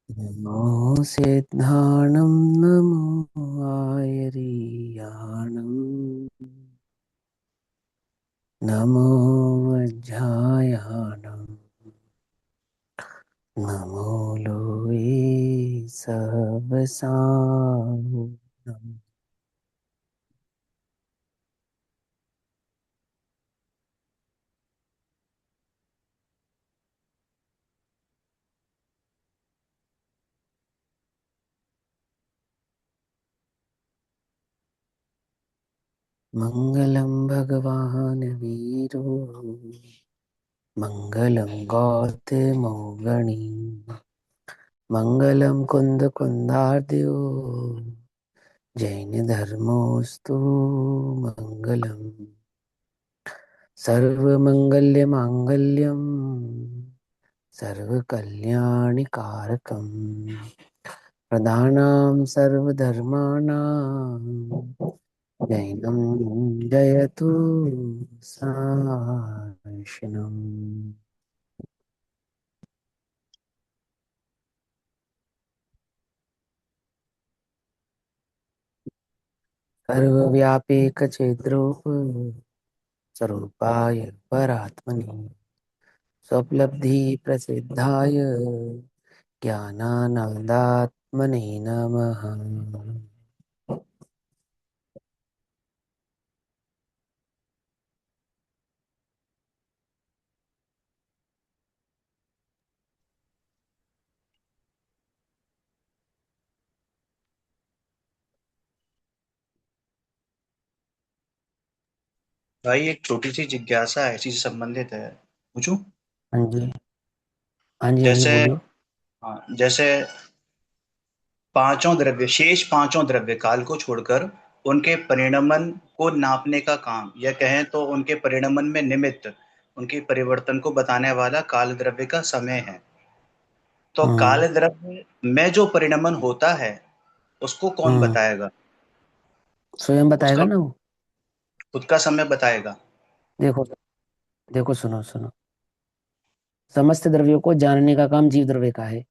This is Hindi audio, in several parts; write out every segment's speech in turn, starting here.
नमो सिद्धाणं नमो आयर्याणं नमो वज्रायाणं नमो लोये सहस्राणं। मङ्गलं भगवान् वीरो मङ्गलं गौतमौगणी मङ्गलं कुन्दकुन्दार्द्यो जैनधर्मोऽस्तु मङ्गलम् सर्वमङ्गल्यमाङ्गल्यं सर्वकल्याणिकारकम् प्रधानां सर्वधर्माणां जैनं जयतु सनातनम्। सर्वव्यापीकचेद्रूप स्वरूपाय परात्मने स्वोपलब्धि प्रसिद्धाय ज्ञानानन्दात्मने नमः। भाई एक छोटी सी जिज्ञासा है, इसी से संबंधित है। पूछूं? हाँ जी, हाँ जी, हाँ जी, जैसे बोलिए। हाँ, जैसे शेष पांचों द्रव्य काल को छोड़कर उनके परिणमन को नापने का काम, या कहें तो उनके परिणमन में निमित्त उनके परिवर्तन को बताने वाला काल द्रव्य का समय है। तो हम्म। काल द्रव्य में जो परिणमन होता है उसको कौन हम्म। बताएगा? स्वयं बताएगा उसका ना वो। खुद का समय बताएगा। देखो, देखो, सुनो सुनो। समस्त द्रव्यों को जानने का काम जीव द्रव्य का है,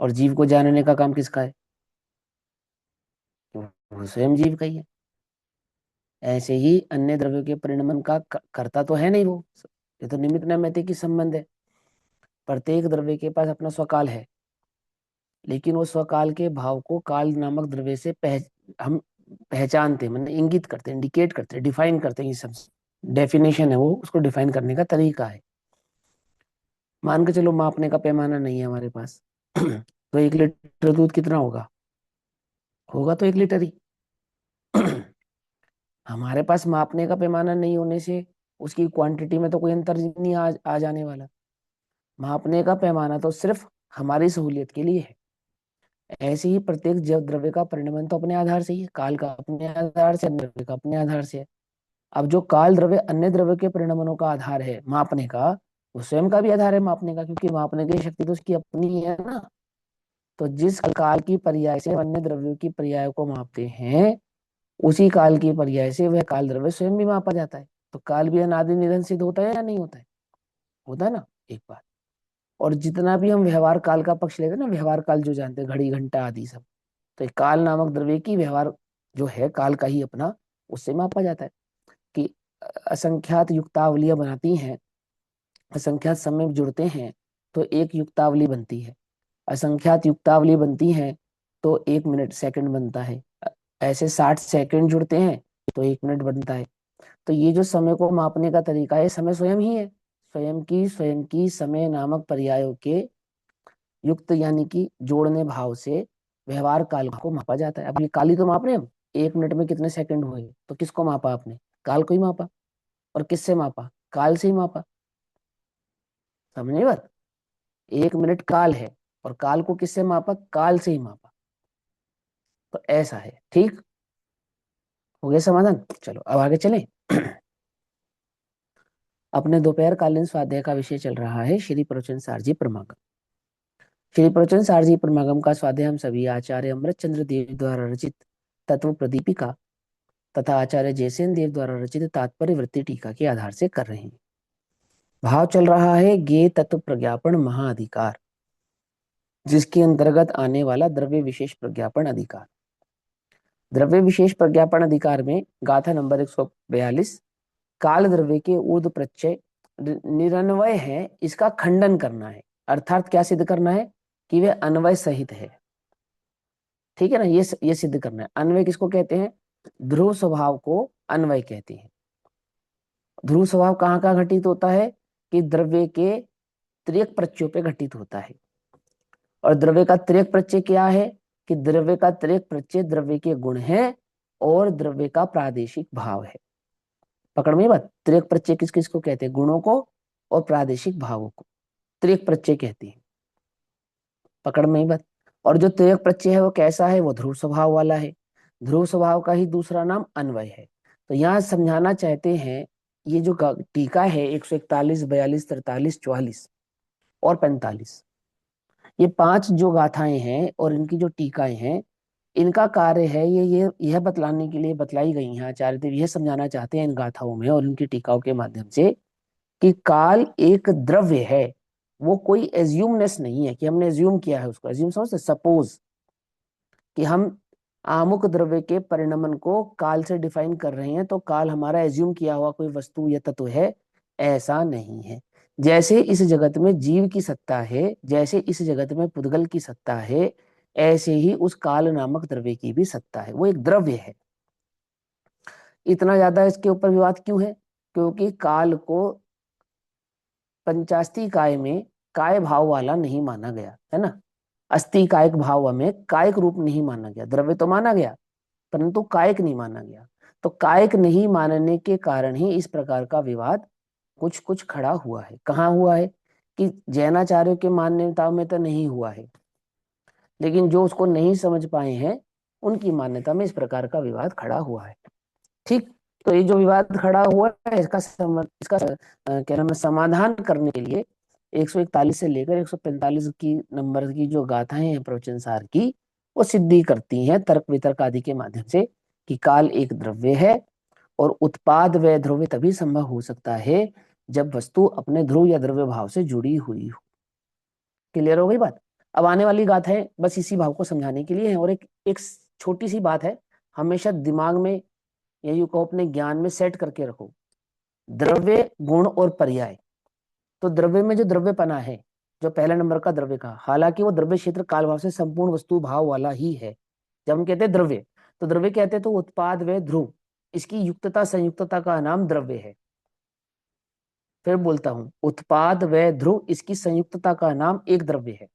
और जीव को जानने का काम किसका है? वो स्वयं जीव का ही है। ऐसे ही अन्य द्रव्यों के परिणमन का करता तो है नहीं वो। ये तो निमित्त नैमित्तिक की संबंध है। प्रत्येक द्रव्य के पास अपना स्वकाल है, लेकिन वो स्वकाल के भाव को काल नामक द्रव्य से हम पहचानते हैं, मतलब इंगित करते हैं, इंडिकेट करते हैं, डिफाइन करते हैं। ये सब डेफिनेशन है, वो उसको डिफाइन करने का तरीका है। मान के चलो मापने का पैमाना नहीं है हमारे पास तो 1 लीटर दूध कितना होगा? होगा तो 1 लीटर ही। हमारे पास मापने का पैमाना नहीं होने से उसकी क्वांटिटी में तो कोई अंतर नहीं आ जाने वाला। मापने का पैमाना तो सिर्फ हमारी सहूलियत के लिए है। ऐसे ही प्रत्येक जव द्रव्य का परिणमन तो अपने आधार से ही है, काल का अपने आधार से, अन्य द्रव्य का अपने आधार से है। अब जो काल द्रव्य अन्य द्रव्य के परिणमनों का आधार है मापने का, वो स्वयं का भी आधार है मापने का, क्योंकि मापने की शक्ति तो उसकी अपनी है ना। तो जिस काल की पर्याय से अन्य द्रव्यों की पर्याय को मापते हैं, उसी काल की पर्याय से वह काल द्रव्य स्वयं भी मापा जाता है। तो काल भी अनादि निधन सिद्ध होता है या नहीं होता है? होता है ना। एक बात। और जितना भी हम व्यवहार काल का पक्ष लेते हैं ना, व्यवहार काल जो जानते हैं, घड़ी घंटा आदि सब, तो ये काल नामक द्रव्य की व्यवहार जो है काल का ही अपना, उससे मापा जाता है। कि असंख्यात युक्तावलियां बनाती हैं, असंख्यात समय जुड़ते हैं तो एक युक्तावली बनती है। असंख्यात युक्तावली बनती है तो 1 मिनट सेकंड बनता है। ऐसे 60 सेकंड जुड़ते हैं तो 1 मिनट बनता है। तो ये जो समय को मापने का तरीका है, समय स्वयं ही है। स्वयं की समय नामक पर्यायों के युक्त यानी कि जोड़ने भाव से व्यवहार काल को मापा जाता है। अब ये काल ही तो माप रहे हैं हम। 1 मिनट में कितने सेकंड हुए, तो किसको मापा आपने? काल को ही मापा। और किससे मापा? काल से ही मापा। समझे बात? 1 मिनट काल है, और काल को किससे मापा? काल से ही मापा। तो ऐसा है। ठीक हो गया समाधान। चलो अब आगे चलें। अपने दोपहर कालीन स्वाध्याय का विषय चल रहा है श्री प्रवचन सारजी प्रमागम। श्री प्रवचन सारजी प्रमागम का स्वाध्याय हम सभी आचार्य अमृत चंद्र देव द्वारा रचित तत्व प्रदीपिका तथा आचार्य जयसेन देव द्वारा रचित तात्पर्य वृत्ति टीका के आधार से कर रहे हैं। भाव चल रहा है ज्ञेय तत्व प्रज्ञापन महाअधिकार, जिसके अंतर्गत आने वाला द्रव्य विशेष प्रज्ञापन अधिकार। द्रव्य विशेष प्रज्ञापन अधिकार में गाथा नंबर 142, काल द्रव्य के ऊर्ध्व प्रत्यय निरन्वय है, इसका खंडन करना है। अर्थात क्या सिद्ध करना है? कि वे अन्वय सहित है। ठीक है ना, ये सिद्ध करना है। अन्वय किसको कहते हैं? ध्रुव स्वभाव को अन्वय कहते हैं। ध्रुव स्वभाव कहाँ कहाँ घटित होता है? कि द्रव्य के त्रियक प्रत्ययों पे घटित होता है। और द्रव्य का त्रियक प्रत्यय क्या है? कि द्रव्य का त्रियक प्रत्यय द्रव्य के गुण है और द्रव्य का प्रादेशिक भाव है। पकड़ में बात, त्रियक प्रत्यय किस किस को कहते हैं? गुणों को और प्रादेशिक भावों को त्रियक प्रत्यय कहते हैं। पकड़ में बात। और जो त्रियक प्रत्यय है वो कैसा है? वो ध्रुव स्वभाव वाला है। ध्रुव स्वभाव का ही दूसरा नाम अन्वय है। तो यहाँ समझाना चाहते हैं, ये जो टीका है 141, 42, 43, 44 और 45, ये 5 जो गाथाएं हैं और इनकी जो टीकाएं हैं, इनका कार्य है ये यह बतलाने के लिए बतलाई गई हैं। आचार्य देव यह समझाना चाहते हैं इन गाथाओं में और इनकी टीकाओं के माध्यम से कि काल एक द्रव्य है। वो कोई एज्यूमनेस नहीं है कि हमने एज्यूम किया है उसको। एज्यूम समझते, सपोज कि हम आमुक द्रव्य के परिणमन को काल से डिफाइन कर रहे हैं, तो काल हमारा एज्यूम किया हुआ कोई वस्तु या तत्व है, ऐसा नहीं है। जैसे इस जगत में जीव की सत्ता है, जैसे इस जगत में पुद्गल की सत्ता है, ऐसे ही उस काल नामक द्रव्य की भी सत्ता है। वो एक द्रव्य है। इतना ज्यादा इसके ऊपर विवाद क्यों है? क्योंकि काल को पंचास्ती काय में काय भाव वाला नहीं माना गया है ना। अस्थि कायक भाव में कायक रूप नहीं माना गया। द्रव्य तो माना गया परंतु कायक नहीं माना गया। तो कायक नहीं मानने के कारण ही इस प्रकार का विवाद कुछ कुछ खड़ा हुआ है। कहाँ हुआ है? कि जैनाचार्यों के मान्यताओं में तो नहीं हुआ है, लेकिन जो उसको नहीं समझ पाए हैं उनकी मान्यता में इस प्रकार का विवाद खड़ा हुआ है। ठीक। तो ये जो विवाद खड़ा हुआ है, इसका क्या नाम है, समाधान करने के लिए 141 से लेकर 145 की नंबर की जो गाथाएं हैं प्रवचन सार की, वो सिद्धि करती हैं तर्क वितर्क आदि के माध्यम से कि काल एक द्रव्य है और उत्पाद व ध्रुव तभी संभव हो सकता है जब वस्तु अपने ध्रुव या द्रव्य भाव से जुड़ी हुई हो। क्लियर हो गई बात? अब आने वाली गाथाएं बस इसी भाव को समझाने के लिए है। और एक छोटी सी बात है, हमेशा दिमाग में या यूं कहो अपने ज्ञान में सेट करके रखो, द्रव्य गुण और पर्याय। तो द्रव्य में जो द्रव्यपना है, जो पहला नंबर का द्रव्य का, हालांकि वो द्रव्य क्षेत्र काल भाव से संपूर्ण वस्तु भाव वाला ही है। जब हम कहते हैं द्रव्य, तो द्रव्य कहते हैं तो उत्पाद व ध्रुव, इसकी युक्तता संयुक्तता का नाम द्रव्य है। फिर बोलता हूं, उत्पाद व ध्रुव इसकी संयुक्तता का नाम एक द्रव्य है।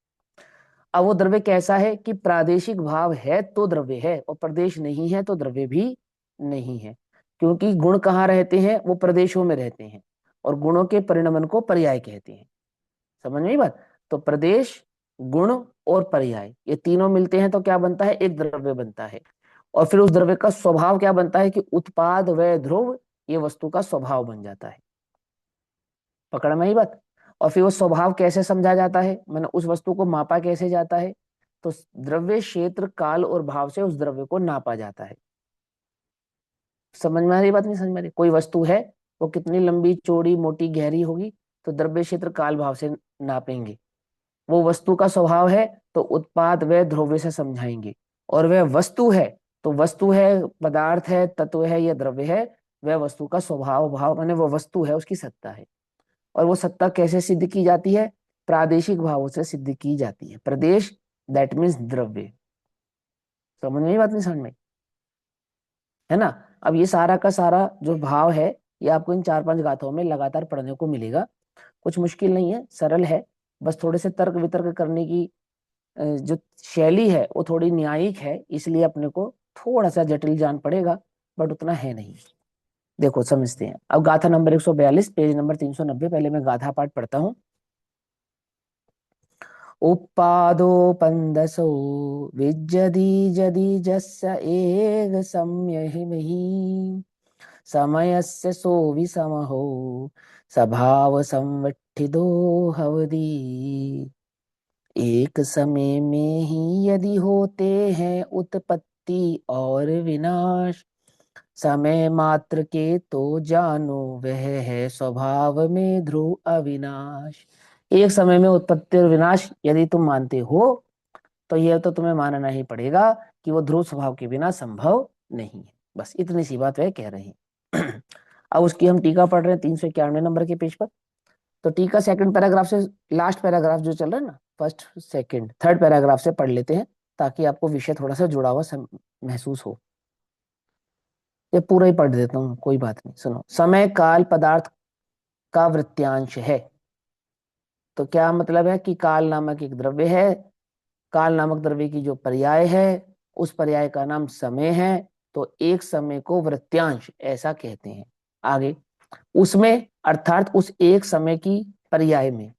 अब वो द्रव्य कैसा है? कि प्रादेशिक भाव है तो द्रव्य है, और प्रदेश नहीं है तो द्रव्य भी नहीं है। क्योंकि गुण कहाँ रहते हैं? वो प्रदेशों में रहते हैं, और गुणों के परिणमन को पर्याय कहते हैं। समझ में आई बात? तो प्रदेश, गुण और पर्याय, ये तीनों मिलते हैं तो क्या बनता है? एक द्रव्य बनता है। और फिर उस द्रव्य का स्वभाव क्या बनता है? कि उत्पाद व ध्रुव, ये वस्तु का स्वभाव बन जाता है। पकड़ में आई बात? और फिर वो स्वभाव कैसे समझा जाता है, मैंने उस वस्तु को मापा कैसे जाता है? तो द्रव्य क्षेत्र काल और भाव से उस द्रव्य को नापा जाता है। समझ में आ रही बात? नहीं समझ में आ रही? कोई वस्तु है, वो कितनी लंबी चौड़ी मोटी गहरी होगी, तो द्रव्य क्षेत्र काल भाव से नापेंगे। वो वस्तु का स्वभाव है तो उत्पाद व ध्रुव्य से समझाएंगे। और वह वस्तु है तो वस्तु है, पदार्थ है, तत्व है या द्रव्य है, वह वस्तु का स्वभाव भाव माने वो वस्तु है, उसकी सत्ता है। और वो सत्ता कैसे सिद्ध की जाती है? प्रादेशिक भावों से सिद्ध की जाती है। प्रदेश दैट मीन्स द्रव्य। समझ में? बात नहीं समझ में? है ना? अब ये सारा का सारा जो भाव है, ये आपको इन 4-5 गाथाओं में लगातार पढ़ने को मिलेगा। कुछ मुश्किल नहीं है, सरल है। बस थोड़े से तर्क वितर्क करने की जो शैली है वो थोड़ी न्यायिक है, इसलिए अपने को थोड़ा सा जटिल जान पड़ेगा, बट उतना है नहीं। देखो समझते हैं। अब गाथा नंबर 142, पेज नंबर 390। पहले मैं गाथा पाठ पढ़ता हूँ। उपादोपन्दसो विज्जति जदि जस्य एग सम्यहिमहि समयस्य सो विसमहो स्वभाव संवठितो हवदी। एक समय में ही यदि होते हैं उत्पत्ति और विनाश, समय मात्र के तो जानो, वह है स्वभाव में ध्रुव अविनाश। एक समय में उत्पत्ति और विनाश यदि तुम मानते हो, तो यह तो तुम्हें मानना ही पड़ेगा कि वो ध्रुव स्वभाव के बिना संभव नहीं है। बस इतनी सी बात वह कह रहे हैं। अब उसकी हम टीका पढ़ रहे हैं 391 नंबर के पेज पर। तो टीका सेकंड पैराग्राफ से, लास्ट पैराग्राफ जो चल रहा है ना, फर्स्ट सेकंड थर्ड पैराग्राफ से पढ़ लेते हैं, ताकि आपको विषय थोड़ा सा जुड़ा हुआ महसूस हो। ये पूरा ही पढ़ देता हूँ, कोई बात नहीं, सुनो। समय काल पदार्थ का वृत्यांश है। तो क्या मतलब है कि काल नामक एक द्रव्य है, काल नामक द्रव्य की जो पर्याय है, उस पर्याय का नाम समय है। तो एक समय को वृत्यांश ऐसा कहते हैं। आगे, उसमें अर्थात उस एक समय की पर्याय में,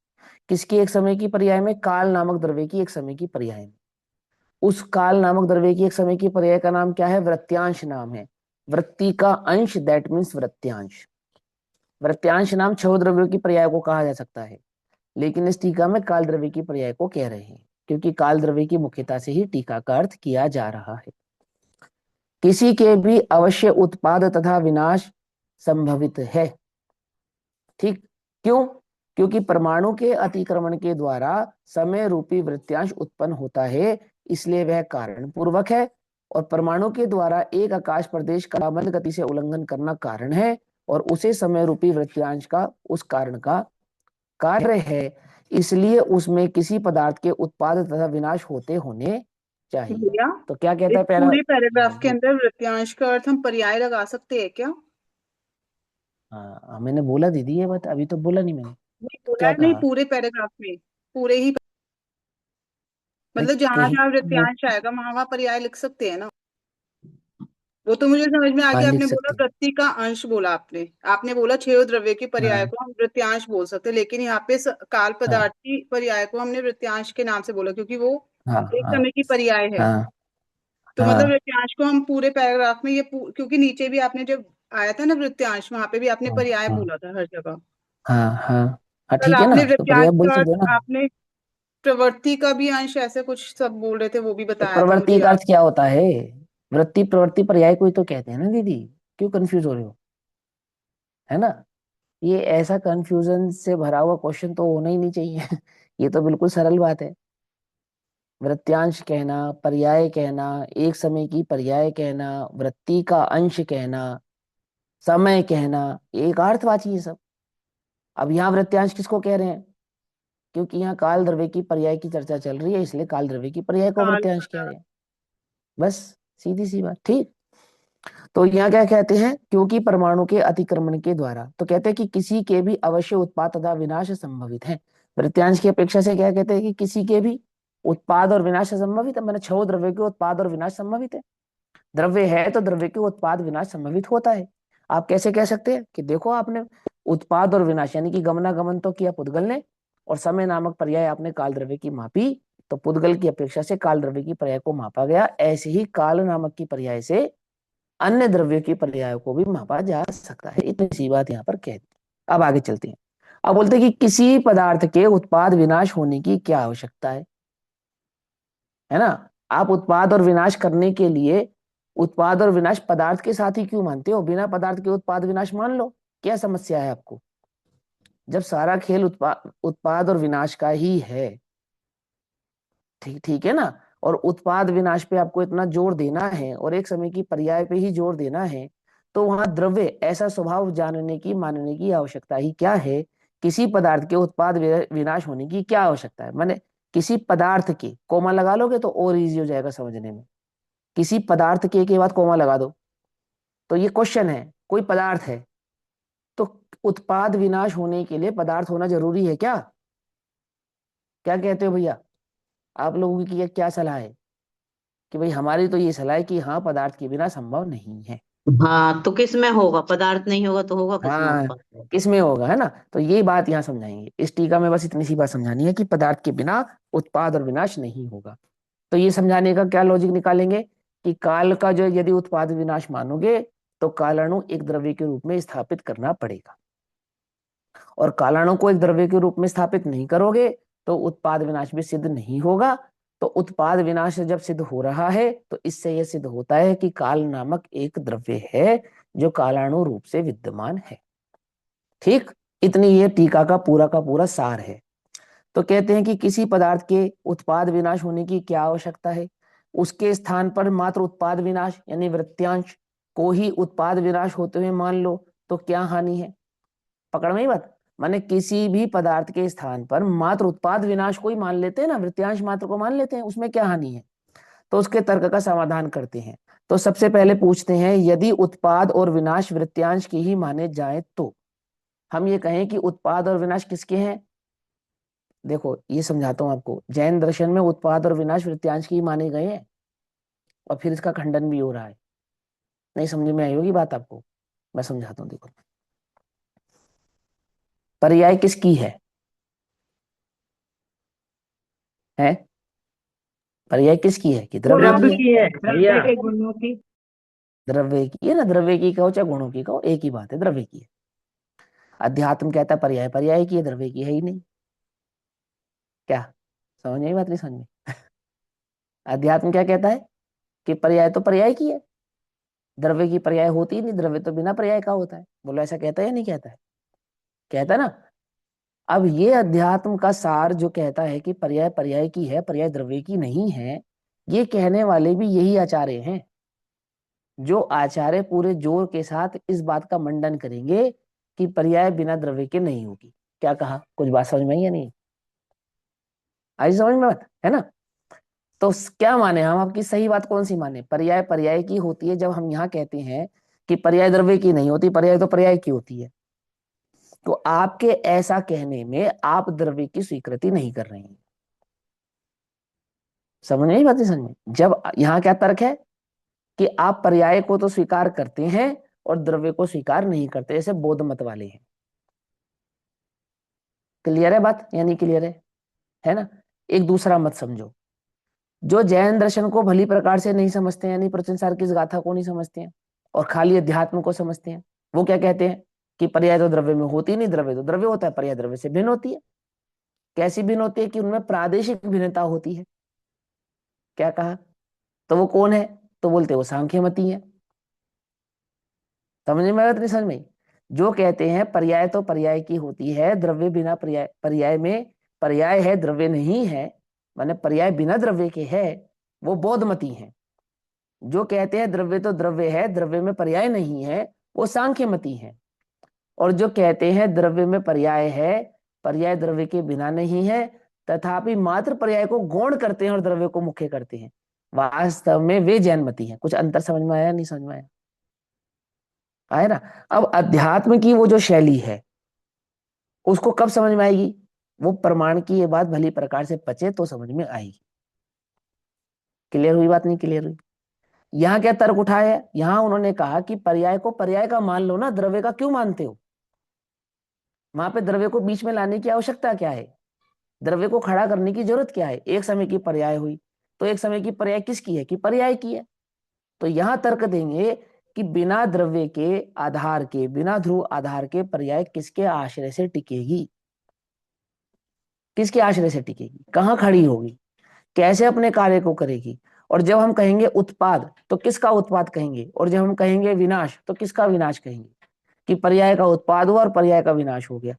किसकी एक समय की पर्याय में? काल नामक द्रव्य की एक समय की पर्याय में। उस काल नामक द्रव्य की एक समय की पर्याय का नाम क्या है? वृत्यांश नाम है। वृत्ति का अंश, दैट मीन्स वृत्यांश। वृत्यांश नाम छह द्रव्यों की पर्याय को कहा जा सकता है, लेकिन इस टीका में काल द्रव्य की पर्याय को कह रहे हैं, क्योंकि काल द्रव्य की मुख्यता से ही टीका का अर्थ किया जा रहा है। किसी के भी अवश्य उत्पाद तथा विनाश संभवित है। ठीक, क्यों? क्योंकि परमाणु के अतिक्रमण के द्वारा समय रूपी वृत्यांश उत्पन्न होता है, इसलिए वह कारण पूर्वक है। और परमाणु के द्वारा एक आकाश प्रदेश का मंद गति से उल्लंघन करना कारण है, और उसे समय रूपी वृत्यांश का उस कारण का कार्य है। इसलिए उसमें किसी पदार्थ के उत्पाद तथा विनाश होते होने चाहिए। भैया, तो क्या कहता इस है पहला? पूरे पैराग्राफ के बोल। अंदर वृत्यांश का अर्थ हम पर्याय लगा सकते हैं क्या? हाँ, मैंने बोला दीदी ये बात, अभी तो बोला नहीं मैंने। नहीं बोला क्या है, नहीं कहा? पूरे पैराग्राफ में, पूरे ही, भाई मतलब जहां कहीं जहां तो वो, वृत्यांश आएगा वहां वहां पर्याय लिख सकते हैं ना। वो तो मुझे समझ में आ हाँ गया, लिख आपने बोला सकते हैं। वृत्ति का अंश बोला आपने। आपने बोला छह द्रव्य की पर्याय हाँ को हम वृत्यांश बोल सकते हैं, लेकिन यहाँ पे काल हाँ पदार्थ की पर्याय को हमने वृत्यांश के नाम से बोला, क्योंकि वो हाँ एक हाँ समय की पर्याय है। हाँ तो मतलब हाँ वृत्यांश को हम पूरे पैराग्राफ में क्योंकि नीचे भी आपने जब आया था ना वृत्यांश, वहां पे भी आपने हाँ पर्याय हाँ बोला था हर जगह। हाँ हाँ हाँ, कल ठीक है ना, आपने तो पर्याय वृत्यांश बोल का सकते अर्थ, हो ना। आपने प्रवृत्ति का भी अंश ऐसे कुछ सब बोल रहे थे, वो भी तो बताया था, मुझे प्रवृत्ति का याद। अर्थ क्या होता है? वृत्ति प्रवृत्ति पर्याय को ही तो कहते हैं ना दीदी। क्यों कंफ्यूज हो रहे हो? है ना? ये ऐसा कंफ्यूजन से भरा हुआ क्वेश्चन तो होना ही नहीं चाहिए। ये तो बिल्कुल सरल बात है। वृत्यांश कहना, पर्याय कहना, एक समय की पर्याय कहना, वृत्ति का अंश कहना, समय कहना, एक अर्थवाची है सब। अब यहाँ वृत्यांश किसको कह रहे हैं? क्योंकि यहाँ काल द्रव्य की पर्याय की चर्चा चल रही है, इसलिए काल द्रव्य की पर्याय को काल वृत्यांश कह रहे पदार्थ। हैं। बस, सीधी सी बात। ठीक। तो यहाँ क्या कहते हैं? क्योंकि परमाणु के अतिक्रमण के द्वारा, तो कहते हैं कि किसी के भी अवश्य उत्पाद तथा विनाश संभवित है। वृत्यांश की अपेक्षा से क्या कहते हैं? कि किसी के भी उत्पाद और विनाश संभवित है। मैंने छह द्रव्य के उत्पाद और विनाश संभवित है। द्रव्य है तो द्रव्य के उत्पाद विनाश संभवित होता है। आप कैसे कह सकते हैं? कि देखो, आपने उत्पाद और विनाश यानी कि गमनागमन तो किया पुद्गल ने, और समय नामक पर्याय आपने काल द्रव्य की मापी, तो पुद्गल की अपेक्षा से काल द्रव्य की पर्याय को मापा गया। ऐसे ही काल नामक की पर्याय से अन्य द्रव्यों की पर्याय को भी मापा जा सकता है। इतनी सी बात यहाँ पर कहते हैं। अब आगे चलते हैं। अब बोलते हैं कि किसी पदार्थ के उत्पाद विनाश होने की क्या आवश्यकता है ना? आप उत्पाद और विनाश करने के लिए उत्पाद और विनाश पदार्थ के साथ ही क्यों मानते हो? बिना पदार्थ के उत्पाद विनाश मान लो, क्या समस्या है आपको? जब सारा खेल उत्पाद उत्पाद और विनाश का ही है। ठीक ठीक है ना? और उत्पाद विनाश पे आपको इतना जोर देना है, और एक समय की पर्याय पे ही जोर देना है, तो वहां द्रव्य ऐसा स्वभाव जानने की मानने की आवश्यकता ही क्या है? किसी पदार्थ के उत्पाद विनाश होने की क्या आवश्यकता है? माने किसी पदार्थ के कोमा लगा लोगे तो और इजी हो जाएगा समझने में। किसी पदार्थ के बाद कोमा लगा दो। तो ये क्वेश्चन है, कोई पदार्थ है, तो उत्पाद विनाश होने के लिए पदार्थ होना जरूरी है क्या? क्या कहते हो भैया? आप लोगों की क्या सलाह है? कि भाई हमारी तो ये सलाह है कि हाँ, पदार्थ के बिना संभव नहीं है। हाँ, तो किस में होगा? पदार्थ नहीं होगा तो होगा किस में हाँ, उत्पन्न? किसमें होगा, है ना? तो ये बात यहाँ समझाएंगे इस टीका में। बस इतनी सी बात समझानी है कि पदार्थ के बिना उत्पाद और विनाश नहीं होगा। तो ये समझाने का क्या लॉजिक निकालेंगे? कि काल का जो यदि उत्पाद विनाश मानोगे, तो कालाणु एक द्रव्य के रूप में स्थापित करना पड़ेगा, और कालाणु को एक द्रव्य के रूप में स्थापित नहीं करोगे तो उत्पाद विनाश भी सिद्ध नहीं होगा। तो उत्पाद विनाश जब सिद्ध हो रहा है तो इससे यह सिद्ध होता है कि काल नामक एक द्रव्य है जो कालाणु रूप से विद्यमान है। ठीक, इतनी ये टीका का पूरा सार है। तो कहते हैं कि किसी पदार्थ के उत्पाद विनाश होने की क्या आवश्यकता है? उसके स्थान पर मात्र उत्पाद विनाश यानी वृत्यांश को ही उत्पाद विनाश होते हुए मान लो तो क्या हानि है? पकड़ में ही बात। माने किसी भी पदार्थ के स्थान पर मात्र उत्पाद विनाश को ही मान लेते हैं ना, वृत्यांश मात्र को मान लेते हैं, उसमें क्या हानि है? तो उसके तर्क का समाधान करते हैं। तो सबसे पहले पूछते हैं, यदि उत्पाद और विनाश वृत्यांश की ही माने जाए तो हम ये कहें कि उत्पाद और विनाश किसके हैं? देखो ये समझाता हूं आपको, जैन दर्शन में उत्पाद और विनाश वृत्यांश की माने गए हैं और फिर इसका खंडन भी हो रहा है। नहीं समझ में आई होगी बात आपको, मैं समझाता हूँ। देखो पर्याय किसकी है पर्याय किसकी है? कि द्रव्य गुणों की है। की है, द्रव्य के गुणों की। द्रव्य की है ना, द्रव्य की कहो चाहे गुणों की कहो, एक ही बात है, द्रव्य की है। अध्यात्म कहता है पर्याय की है, द्रव्य की है ही नहीं। क्या समझ नहीं, बात नहीं समझ में? अध्यात्म क्या कहता है कि पर्याय तो पर्याय की है, द्रव्य की पर्याय होती ही नहीं, द्रव्य तो बिना पर्याय का होता है। बोलो ऐसा कहता है या नहीं कहता है? कहता है ना। अब ये अध्यात्म का सार जो कहता है कि पर्याय पर्याय की है, पर्याय द्रव्य की नहीं है, ये कहने वाले भी यही आचार्य हैं। जो आचार्य पूरे जोर के साथ इस बात का मंडन करेंगे कि पर्याय बिना द्रव्य के नहीं होगी। क्या कहा? कुछ बात समझ में आई या नहीं आई? समझ में बात है ना। तो क्या माने हम? आपकी सही बात कौन सी माने? पर्याय पर्याय की होती है जब हम यहाँ कहते हैं कि पर्याय द्रव्य की नहीं होती, पर्याय तो पर्याय की होती है। तो आपके ऐसा कहने में आप द्रव्य की स्वीकृति नहीं कर रहे हैं। समझ नहीं बात? नहीं समझ में? जब यहाँ क्या तर्क है कि आप पर्याय को तो स्वीकार करते हैं और द्रव्य को स्वीकार नहीं करते, जैसे बौद्ध मत वाले हैं। क्लियर है बात या नहीं क्लियर है ना। एक दूसरा मत समझो, जो जैन दर्शन को भली प्रकार से नहीं समझते हैं, यानी प्रचनसार की इस गाथा को नहीं समझते हैं और खाली अध्यात्म को समझते हैं, वो क्या कहते हैं कि पर्याय तो द्रव्य में होती नहीं, द्रव्य तो द्रव्य होता है, पर्याय द्रव्य से भिन्न होती है। कैसी भिन्न होती है? कि उनमें प्रादेशिक भिन्नता होती है। क्या कहा? तो वो कौन है? तो बोलते वो सांख्य मती है। समझ में आया? नहीं समझ में? जो कहते हैं पर्याय तो पर्याय की होती है, द्रव्य बिना पर्याय, पर्याय में पर्याय है द्रव्य नहीं है, माने पर्याय बिना द्रव्य के है, वो बौद्ध मती है। जो कहते हैं द्रव्य तो द्रव्य है, द्रव्य में पर्याय नहीं है, वो सांख्य मती है। और जो कहते हैं द्रव्य में पर्याय है, पर्याय द्रव्य के बिना नहीं है, तथापि मात्र पर्याय को गौण करते हैं और द्रव्य को मुख्य करते हैं, वास्तव में वे जैनमती हैं। कुछ अंतर समझ में आया नहीं समझ में आया? आए ना। अब अध्यात्म की वो जो शैली है उसको कब समझ में आएगी? वो प्रमाण की ये बात भली प्रकार से पचे तो समझ में आएगी। क्लियर हुई बात? नहीं क्लियर हुई? यहाँ क्या तर्क उठाया है? यहाँ उन्होंने कहा कि पर्याय को पर्याय का मान लो ना, द्रव्य का क्यों मानते हो? वहां पे द्रव्य को बीच में लाने की आवश्यकता क्या है? द्रव्य को खड़ा करने की जरूरत क्या है? एक समय की पर्याय हुई, तो एक समय की पर्याय किसकी है? कि पर्याय की है। तो यहां तर्क देंगे कि बिना द्रव्य के आधार के, बिना ध्रुव आधार के पर्याय किसके आश्रय से टिकेगी? किसके आश्रय से टिकेगी? कहाँ खड़ी होगी? कैसे अपने कार्य को करेगी? और जब हम कहेंगे उत्पाद तो किसका उत्पाद कहेंगे, और जब हम कहेंगे विनाश तो किसका विनाश कहेंगे? कि पर्याय का उत्पाद हुआ और पर्याय का विनाश हो गया,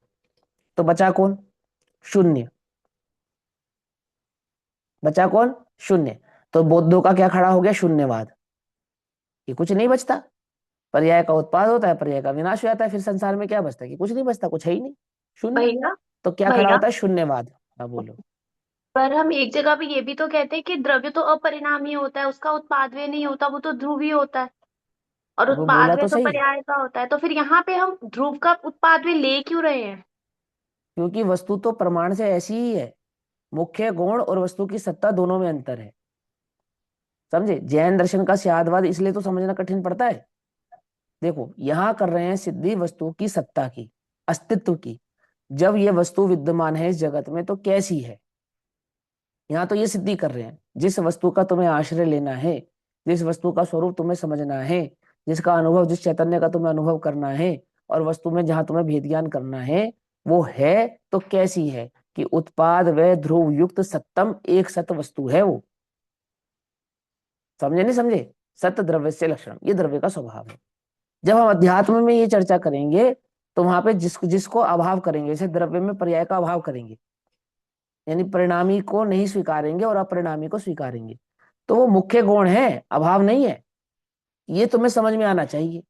तो बचा कौन? शून्य। बचा कौन? शून्य। तो बौद्धों का क्या खड़ा हो गया? शून्यवाद। ये कुछ नहीं बचता, पर्याय का उत्पाद होता है, पर्याय का विनाश हो जाता है, फिर संसार में क्या बचता है? कि कुछ नहीं बचता, कुछ है ही नहीं, शून्य। भैया, तो क्या खड़ा भैया, होता है? शून्यवाद। हाँ बोलो। पर हम एक जगह पे ये भी तो कहते हैं कि द्रव्य तो अपरिणामी होता है, उसका उत्पादव्य नहीं होता, वो तो ध्रुवीय होता है। और वो बोला उत्पादव्य तो तो सही, पर्याय का होता है, तो फिर यहाँ पे हम ध्रुव का उत्पादव्य ले क्यों रहे हैं? क्योंकि वस्तु तो प्रमाण से ऐसी ही है, मुख्य गुण और वस्तु की सत्ता दोनों में अंतर है। समझे? जैन दर्शन का स्यादवाद इसलिए तो समझना कठिन पड़ता है। देखो यहां कर रहे हैं सिद्धि वस्तु की सत्ता की, अस्तित्व की। जब ये वस्तु विद्यमान है इस जगत में तो कैसी है, यहाँ तो ये सिद्धि कर रहे हैं। जिस वस्तु का तुम्हें आश्रय लेना है, जिस वस्तु का स्वरूप तुम्हें समझना है, जिसका अनुभव, जिस चैतन्य का तुम्हें अनुभव करना है, और वस्तु में जहां तुम्हें भेद ज्ञान करना है, वो है तो कैसी है? कि उत्पाद व ध्रुव युक्त सत्तम एक सत वस्तु है वो। समझे नहीं समझे? सत द्रव्य से लक्षण, ये द्रव्य का स्वभाव है। जब हम अध्यात्म में ये चर्चा करेंगे तो वहां पे जिसको जिसको अभाव करेंगे, जैसे द्रव्य में पर्याय का अभाव करेंगे, यानी परिणामी को नहीं स्वीकारेंगे और अपरिणामी को स्वीकारेंगे, तो वो मुख्य गुण है, अभाव नहीं है। ये तुम्हें समझ में आना चाहिए।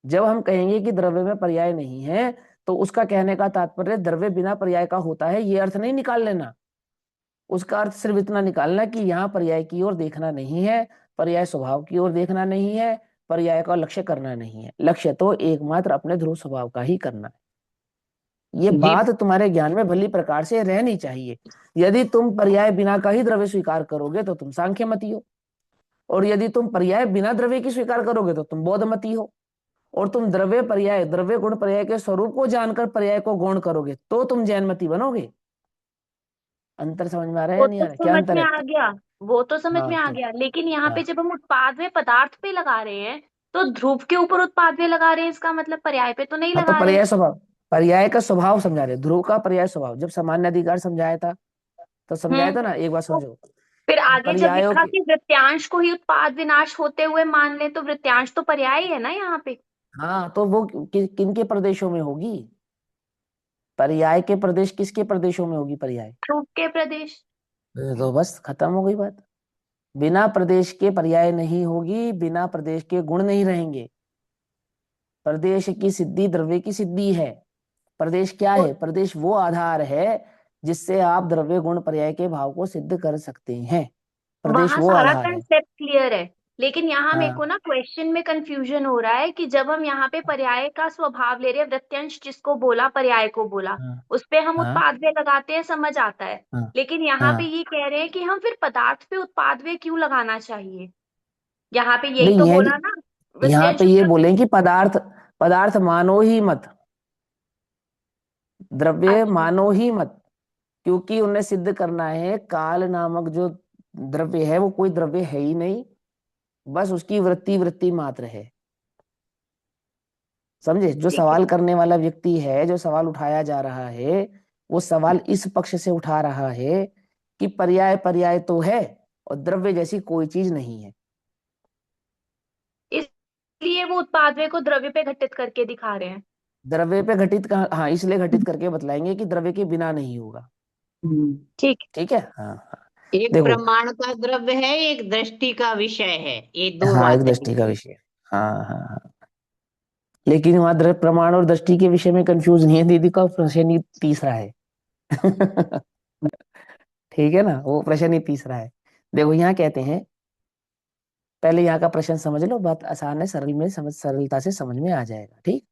जब हम कहेंगे कि द्रव्य में पर्याय नहीं है, तो उसका कहने का तात्पर्य द्रव्य बिना पर्याय का होता है, ये अर्थ नहीं निकाल लेना। उसका अर्थ सिर्फ इतना निकालना कि यहाँ पर्याय की ओर देखना नहीं है, पर्याय स्वभाव की ओर देखना नहीं है, पर्याय का लक्ष्य करना नहीं है। लक्ष्य तो एकमात्र अपने ध्रुव स्वभाव का ही करना है। ये जी बात तुम्हारे ज्ञान में भली प्रकार से रहनी चाहिए। यदि तुम पर्याय बिना का ही द्रव्य स्वीकार करोगे तो तुम सांख्य मती हो, और यदि तुम पर्याय बिना द्रव्य की स्वीकार करोगे तो तुम बौद्ध मती हो, और तुम द्रव्य पर्याय, द्रव्य गुण पर्याय के स्वरूप को जानकर पर्याय को गौण करोगे तो तुम जैन मती बनोगे। अंतर समझ में आ रहा है वो या नहीं तो आ रहा है? क्या समझ अंतर में है? आ गया, वो तो समझ हाँ में आ तो गया, लेकिन यहाँ पे हाँ जब हम उत्पाद में पदार्थ पे लगा रहे हैं तो ध्रुव के ऊपर उत्पाद में लगा रहे हैं, इसका मतलब पर्याय पे तो नहीं हाँ, तो लगा रहे। पर्याय स्वभाव, पर्याय का स्वभाव समझा रहे, ध्रुव का पर्याय स्वभाव। जब सामान्य अधिकार समझाया था तो समझाया हम्म। था ना, एक बार तो समझो। फिर आगे जब पर्यायों लिखा की, कि वृत्यांश को ही उत्पाद विनाश होते हुए मान ले, तो वृत्यांश तो पर्याय ही है ना यहाँ पे। हाँ तो वो किन के प्रदेशों में होगी? पर्याय के प्रदेश किसके प्रदेशों में होगी पर्याय? ध्रुव के प्रदेश। तो बस खत्म हो गई बात। बिना प्रदेश के पर्याय नहीं होगी, बिना प्रदेश के गुण नहीं रहेंगे। प्रदेश की सिद्धि द्रव्य की सिद्धि है। प्रदेश क्या तो है? प्रदेश वो आधार है जिससे आप द्रव्य गुण पर्याय के भाव को सिद्ध कर सकते हैं। प्रदेश वहां वो सारा आधार है। कंसेप्ट क्लियर है, लेकिन यहाँ मेरे को हाँ ना क्वेश्चन में कंफ्यूजन हो रहा है कि जब हम यहाँ पे पर्याय का स्वभाव ले रहे हैं, वृत्यांश जिसको बोला पर्याय को बोला, हाँ उस पे हम हाँ उत्पाद वे लगाते हैं, समझ आता है। हाँ लेकिन यहाँ पे हाँ। ये कह रहे हैं कि हम फिर पदार्थ पे उत्पाद वे क्यों लगाना चाहिए। यहाँ पे यही तो नहीं, बोला ना, यहाँ वृत्यांश पे ये मतलब। बोले कि पदार्थ, पदार्थ मानो ही मत, द्रव्य अच्छा। मानो ही मत। क्योंकि उन्हें सिद्ध करना है काल नामक जो द्रव्य है वो कोई द्रव्य है ही नहीं, बस उसकी वृत्ति वृत्ति मात्र है। समझे? जो ठीक है। सवाल करने वाला व्यक्ति है, जो सवाल उठाया जा रहा है, वो सवाल इस पक्ष से उठा रहा है कि पर्याय पर्याय तो है और द्रव्य जैसी कोई चीज नहीं है। इसलिए वो उत्पाद वे को द्रव्य पे घटित करके दिखा रहे हैं। द्रव्य पे घटित कहाँ, हाँ इसलिए घटित करके बतलाएंगे कि द्रव्य के बिना नहीं होगा। हम्म। ठीक है। ठीक है। हाँ हाँ। एक देखो, प्रमाण का द्रव्य है, एक दृष्टि का विषय है, ये दो हाँ एक बातें हैं। दृष्टि का विषय। हाँ हाँ हाँ। लेकिन वहां प्रमाण और दृष्टि के विषय में कंफ्यूज नहीं है दीदी का, प्रश्न ही तीसरा है। ठीक है ना, वो प्रश्न ही तीसरा है। देखो यहाँ कहते हैं, पहले यहाँ का प्रश्न समझ लो, बात आसान है, सरल में समझ, सरलता से समझ में आ जाएगा। ठीक,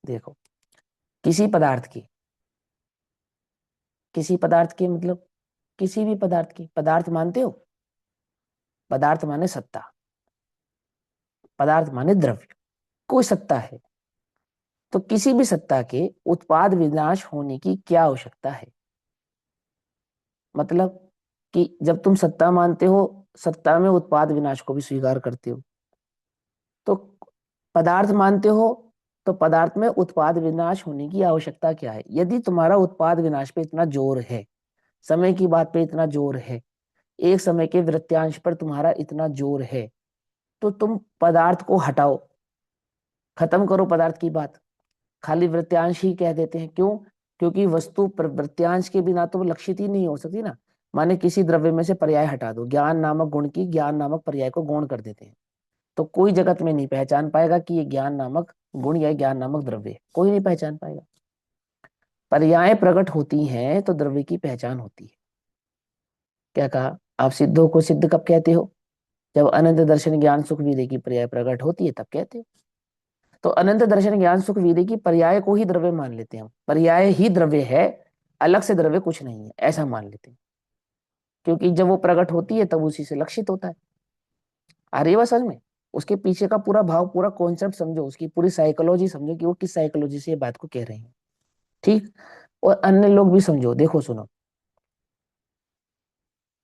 देखो, किसी पदार्थ की, किसी पदार्थ की मतलब किसी भी पदार्थ की, पदार्थ मानते हो? पदार्थ माने सत्ता, पदार्थ माने द्रव्य, कोई सत्ता है। तो किसी भी सत्ता के उत्पाद विनाश होने की क्या आवश्यकता है? मतलब कि जब तुम सत्ता मानते हो, सत्ता में उत्पाद विनाश को भी स्वीकार करते हो। तो पदार्थ मानते हो, तो पदार्थ में उत्पाद विनाश होने की आवश्यकता क्या है? यदि तुम्हारा उत्पाद विनाश पे इतना जोर है, समय की बात पे इतना जोर है, एक समय के वृत्यांश पर तुम्हारा इतना जोर है, तो तुम पदार्थ को हटाओ, खत्म करो पदार्थ की बात, खाली वृत्यांश ही कह देते हैं। क्यों? क्योंकि वस्तु वृत्यांश के बिना तो वो लक्षित ही नहीं हो सकती ना। माने किसी द्रव्य में से पर्याय हटा दो, ज्ञान नामक गुण की ज्ञान नामक पर्याय को गौण कर देते हैं, तो कोई जगत में नहीं पहचान पाएगा कि ये ज्ञान नामक गुण या ज्ञान नामक द्रव्य है, कोई नहीं पहचान पाएगा। पर्याय प्रकट होती हैं तो द्रव्य की पहचान होती है। क्या कहा? आप सिद्धों को सिद्ध कब कहते हो? जब अनंत दर्शन ज्ञान सुख विदे की पर्याय प्रकट होती है तब कहते हो। तो अनंत दर्शन ज्ञान सुख विदे की पर्याय को ही द्रव्य मान लेते हैं हम, पर्याय ही द्रव्य है, अलग से द्रव्य कुछ नहीं है, ऐसा मान लेते हैं। क्योंकि जब वो प्रकट होती है तब उसी से लक्षित होता है। आ रही है बात समझ में? उसके पीछे का पूरा भाव, पूरा कॉन्सेप्ट समझो, उसकी पूरी साइकोलॉजी समझो कि वो किस साइकोलॉजी से ये बात को कह रहे हैं। ठीक, और अन्य लोग भी समझो। देखो सुनो,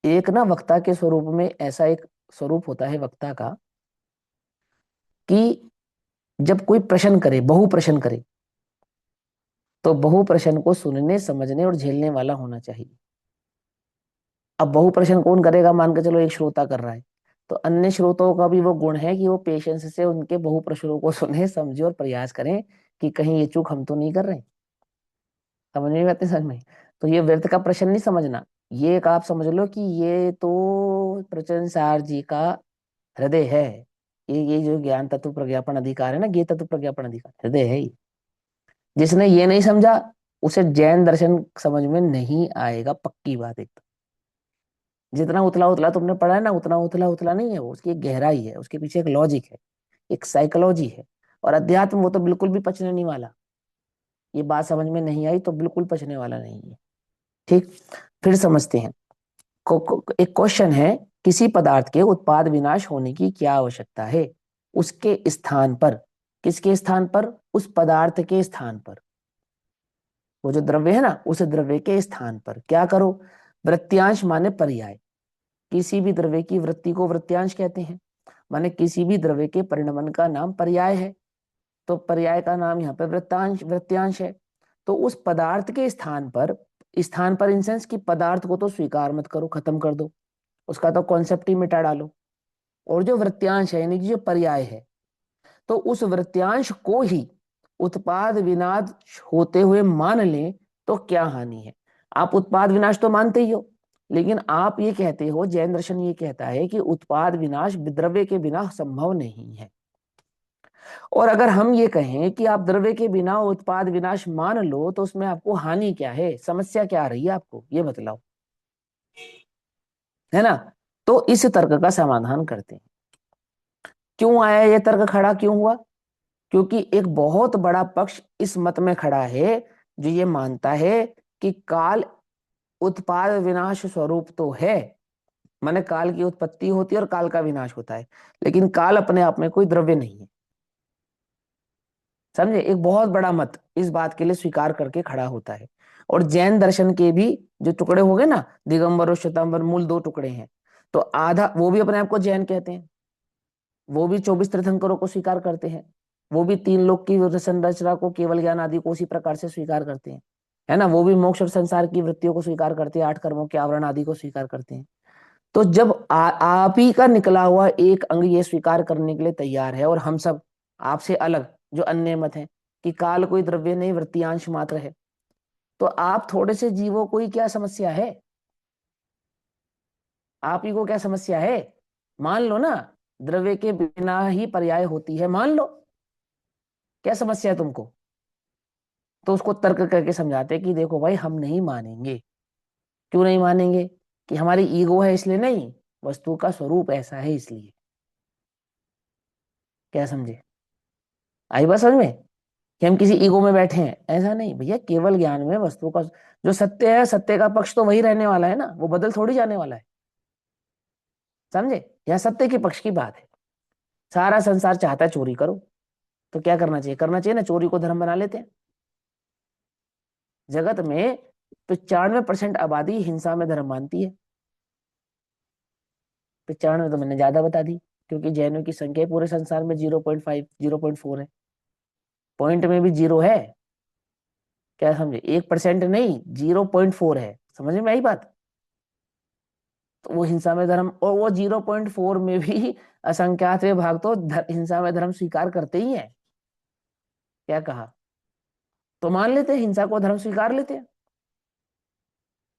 एक ना वक्ता के स्वरूप में ऐसा एक स्वरूप होता है वक्ता का कि जब कोई प्रश्न करे, बहु प्रश्न करे, तो बहुप्रश्न को सुनने, समझने और झेलने वाला होना चाहिए। अब बहुप्रश्न कौन करेगा? मान के चलो एक श्रोता कर रहा है, तो अन्य श्रोताओं का भी वो गुण है कि वो पेशेंस से उनके बहुप्रश्नों को सुने, समझे और प्रयास करें कि कहीं ये चूक हम तो नहीं कर रहे। समझ में आते समझ में? तो ये व्यर्थ का प्रश्न नहीं समझना, ये एक आप समझ लो कि ये तो प्रचंड सार जी का हृदय है। ये जो ज्ञान तत्व प्रज्ञापन अधिकार है ना, ये तत्व प्रज्ञापन अधिकार हृदय है ये। जिसने ये नहीं समझा उसे जैन दर्शन समझ में नहीं आएगा, पक्की बात एक। जितना उतला उतला तुमने पढ़ा है ना, उतना उतला उतला नहीं है वो, उसकी एक गहराई है, उसके पीछे एक लॉजिक है, एक साइकोलॉजी है। और अध्यात्म वो तो बिल्कुल भी पचने नहीं वाला। ये बात समझ में नहीं आई तो बिल्कुल पचने वाला नहीं है। ठीक, फिर समझते हैं। एक क्वेश्चन है, किसी पदार्थ के उत्पाद विनाश होने की क्या आवश्यकता है? उसके स्थान पर, किसके स्थान पर? उस पदार्थ के स्थान पर, वो जो द्रव्य है ना, उस द्रव्य के स्थान पर क्या करो? वृत्यांश माने पर्याय। किसी भी द्रव्य की वृत्ति को वृत्यांश कहते हैं, माने किसी भी द्रव्य के परिणमन का नाम पर्याय है। तो पर्याय का नाम यहाँ पे वृत्तांश, वृत्यांश है। तो उस पदार्थ के स्थान पर, स्थान पर इन सेंस कि पदार्थ को तो स्वीकार मत करो, खत्म कर दो, उसका तो कॉन्सेप्ट ही मिटा डालो। और जो वृत्यांश है यानी कि जो पर्याय है, तो उस वृत्यांश को ही उत्पाद विनाश होते हुए मान लें तो क्या हानि है? आप उत्पाद विनाश तो मानते ही हो, लेकिन आप ये कहते हो, जैन दर्शन ये कहता है कि उत्पाद विनाश द्रव्य के बिना संभव नहीं है। और अगर हम ये कहें कि आप द्रव्य के बिना उत्पाद विनाश मान लो, तो उसमें आपको हानि क्या है, समस्या क्या आ रही है आपको, ये बतलाओ, है ना? तो इस तर्क का समाधान करते हैं। क्यों आया ये तर्क, खड़ा क्यों हुआ? क्योंकि एक बहुत बड़ा पक्ष इस मत में खड़ा है जो ये मानता है कि काल उत्पाद विनाश स्वरूप तो है, माने काल की उत्पत्ति होती है और काल का विनाश होता है, लेकिन काल अपने आप में कोई द्रव्य नहीं है। समझे? एक बहुत बड़ा मत इस बात के लिए स्वीकार करके खड़ा होता है। और जैन दर्शन के भी जो टुकड़े हो गए ना, दिगंबर और श्वेतांबर, मूल दो टुकड़े हैं, तो आधा वो भी अपने आप को जैन कहते हैं, वो भी 24 तीर्थंकरों को स्वीकार करते हैं, वो भी तीन लोक की संरचना को, केवल ज्ञान आदि को उसी प्रकार से स्वीकार करते हैं, है ना? वो भी मोक्ष और संसार की वृत्तियों को स्वीकार करते हैं, 8 कर्मों के आवरण आदि को स्वीकार करते हैं। तो जब आप ही का निकला हुआ एक अंग ये स्वीकार करने के लिए तैयार है, और हम सब आपसे अलग जो अन्य मत है कि काल कोई द्रव्य नहीं, वृत्तियांश मात्र है, तो आप थोड़े से जीवों को ही क्या समस्या है? आप ही को क्या समस्या है? मान लो ना, द्रव्य के बिना ही पर्याय होती है, मान लो, क्या समस्या है तुमको? तो उसको तर्क करके समझाते कि देखो भाई, हम नहीं मानेंगे। क्यों नहीं मानेंगे? कि हमारी ईगो है इसलिए नहीं, वस्तु का स्वरूप ऐसा है इसलिए। क्या समझे? आई बात समझ में? कि हम किसी ईगो में बैठे हैं, ऐसा नहीं भैया। केवल ज्ञान में वस्तु का जो सत्य है, सत्य का पक्ष तो वही रहने वाला है ना, वो बदल थोड़ी जाने वाला है। समझे? यह सत्य के पक्ष की बात है। सारा संसार चाहता है चोरी करो, तो क्या करना चाहिए? करना चाहिए ना, चोरी को धर्म बना लेते हैं। जगत में 95% आबादी हिंसा में धर्म मानती है। 95 तो मैंने ज्यादा बता दी, क्योंकि जैनों की संख्या पूरे संसार में 0.5 0.4 है, पॉइंट में भी जीरो है। क्या समझे? 1% नहीं, 0.4 है। समझ में आई बात? तो वो हिंसा में धर्म, और वो 0.4 में भी असंख्यात भाग तो हिंसा में धर्म स्वीकार करते ही है। क्या कहा? तो मान लेते हैं हिंसा को धर्म, स्वीकार लेते हैं।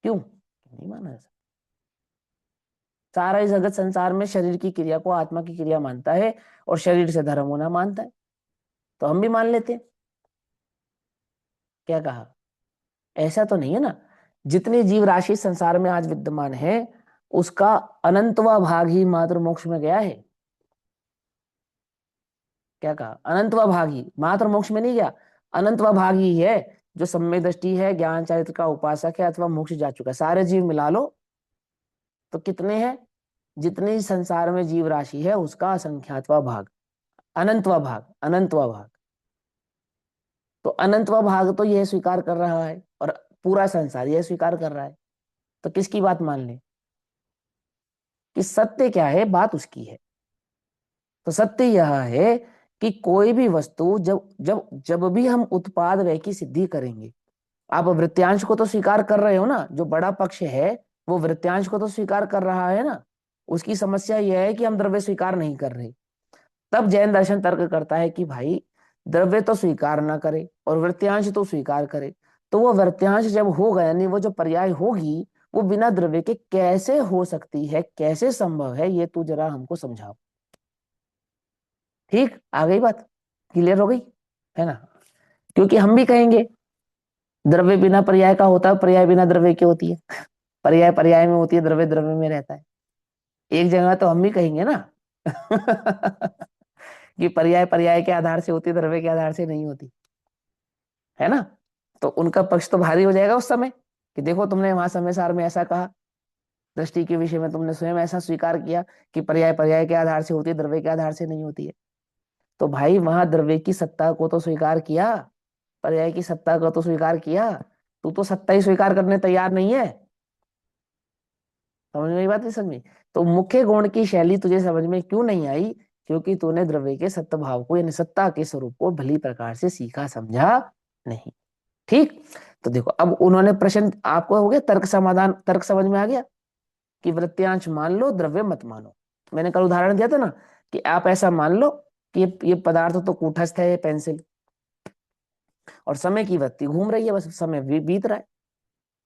क्यों नहीं माना? सारा इस जगत संसार में शरीर की क्रिया को आत्मा की क्रिया मानता है, और शरीर से धर्म होना मानता है, तो हम भी मान लेते हैं। क्या कहा? ऐसा तो नहीं है ना, जितनी जीव राशि संसार में आज विद्यमान है, उसका अनंतवा भाग ही मात्र मोक्ष में गया है। क्या कहा? अनंतवा भाग ही, मात्र मोक्ष में नहीं गया, अनंतवा भाग ही है जो सम्यक दृष्टि है, ज्ञान चरित्र का उपासक है, अथवा मोक्ष जा चुका है। सारे जीव मिला लो तो कितने हैं? जितनी संसार में जीव राशि है उसका असंख्यातवा भाग, अनंतवा भाग, अनंतवा भाग। तो अनंतवा भाग तो यह स्वीकार कर रहा है, और पूरा संसार यह स्वीकार कर रहा है, तो किसकी बात मान ले? कि सत्य क्या है, बात उसकी है। तो सत्य यह है कि कोई भी वस्तु जब जब जब भी हम उत्पाद व्यय की सिद्धि करेंगे, आप वृत्यांश को तो स्वीकार कर रहे हो ना, जो बड़ा पक्ष है वो वृत्यांश को तो स्वीकार कर रहा है ना। उसकी समस्या यह है कि हम द्रव्य स्वीकार नहीं कर रहे। तब जैन दर्शन तर्क करता है कि भाई द्रव्य तो स्वीकार ना करे और वृत्यांश तो स्वीकार करे, तो वो वृत्यांश जब होगा यानी वो जो पर्याय होगी वो बिना द्रव्य के कैसे हो सकती है, कैसे संभव है, ये तू जरा हमको समझाओ। ठीक, आ गई बात, क्लियर हो गई है ना। क्योंकि हम भी कहेंगे द्रव्य बिना पर्याय का होता है, पर्याय बिना द्रव्य की होती है, पर्याय पर्याय में होती है, द्रव्य द्रव्य में रहता है। एक जगह तो हम भी कहेंगे ना कि पर्याय पर्याय के आधार से होती है, द्रव्य के आधार से नहीं होती, है ना। तो उनका पक्ष तो भारी हो जाएगा उस समय कि देखो तुमने वहां समय सार में ऐसा कहा, दृष्टि के विषय में तुमने स्वयं ऐसा स्वीकार किया कि पर्याय पर्याय के आधार से होती है, द्रव्य के आधार से नहीं होती है। तो भाई वहां द्रव्य की सत्ता को तो स्वीकार किया, पर्याय की सत्ता को तो स्वीकार किया, तू तो सत्ता ही स्वीकार करने तैयार नहीं है। समझ में आई बात, नहीं समझी? तो मुख्य गुण की शैली तुझे समझ में क्यों नहीं आई? क्योंकि तूने द्रव्य के सत्य भाव को यानी सत्ता के स्वरूप को भली प्रकार से सीखा समझा नहीं। ठीक, तो देखो अब उन्होंने प्रश्न आपको हो गया, तर्क समाधान, तर्क समझ में आ गया कि वृत्यांश मान लो, द्रव्य मत मानो। मैंने कल उदाहरण दिया था ना कि आप ऐसा मान लो कि ये पदार्थ तो कूटस्थ है, ये पेंसिल, और समय की वृत्ति घूम रही है, बस समय बीत रहा है,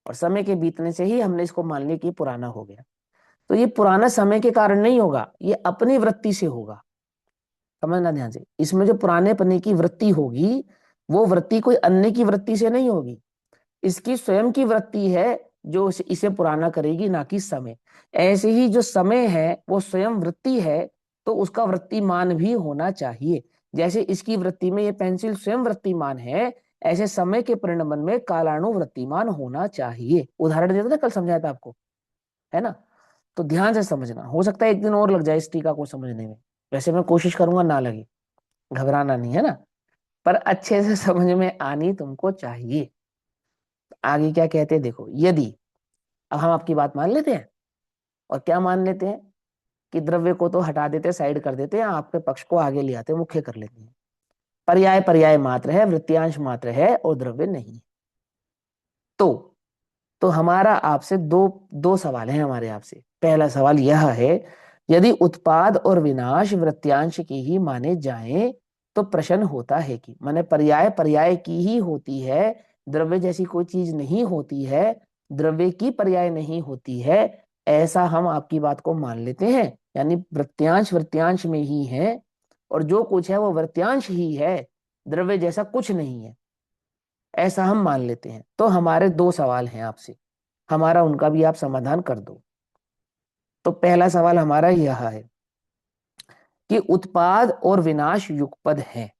और समय के बीतने से ही हमने इसको मान लिया कि पुराना हो गया। तो ये पुराना समय के कारण नहीं होगा, ये अपनी वृत्ति से होगा। समझना ध्यान से, इसमें जो पुराने पने की वृत्ति होगी वो वृत्ति कोई अन्य की वृत्ति से नहीं होगी, इसकी स्वयं की वृत्ति है जो इसे पुराना करेगी, ना कि समय। ऐसे ही जो समय है वो स्वयं वृत्ति है, तो उसका वृत्तिमान भी होना चाहिए। जैसे इसकी वृत्ति में ये पेंसिल स्वयं वृत्तिमान है, ऐसे समय के परिणमन में कालाणु वृत्तिमान होना चाहिए। उदाहरण देता ना, कल समझाया था आपको, है ना। तो ध्यान से समझना, हो सकता है एक दिन और लग जाए इस टीका को समझने में, वैसे मैं कोशिश करूंगा ना लगे, घबराना नहीं, है ना। पर अच्छे से समझ में आनी तुमको चाहिए। आगे क्या कहते हैं देखो, यदि अब हम आपकी बात मान लेते हैं, और क्या मान लेते हैं कि द्रव्य को तो हटा देते हैं, साइड कर देते हैं, आपके पक्ष को आगे ले आते हैं, मुख्य कर लेते हैं। पर्याय पर्याय मात्र है, वृत्यांश मात्र है और द्रव्य नहीं। तो हमारा आपसे दो दो सवाल हैं हमारे आपसे। पहला सवाल यह है, यदि उत्पाद और विनाश वृत्यांश के ही माने जाएं तो प्रश्न होता है कि माने पर्याय पर्याय की ही होती है, द्रव्य जैसी कोई चीज नहीं होती है, द्रव्य की पर्याय नहीं होती है, ऐसा हम आपकी बात को मान लेते हैं, यानी वृत्यांश वृत्यांश में ही है और जो कुछ है वो वृत्यांश ही है, द्रव्य जैसा कुछ नहीं है, ऐसा हम मान लेते हैं। तो हमारे दो सवाल हैं आपसे, हमारा उनका भी आप समाधान कर दो। तो पहला सवाल हमारा यह है कि उत्पाद और विनाश युगपद है।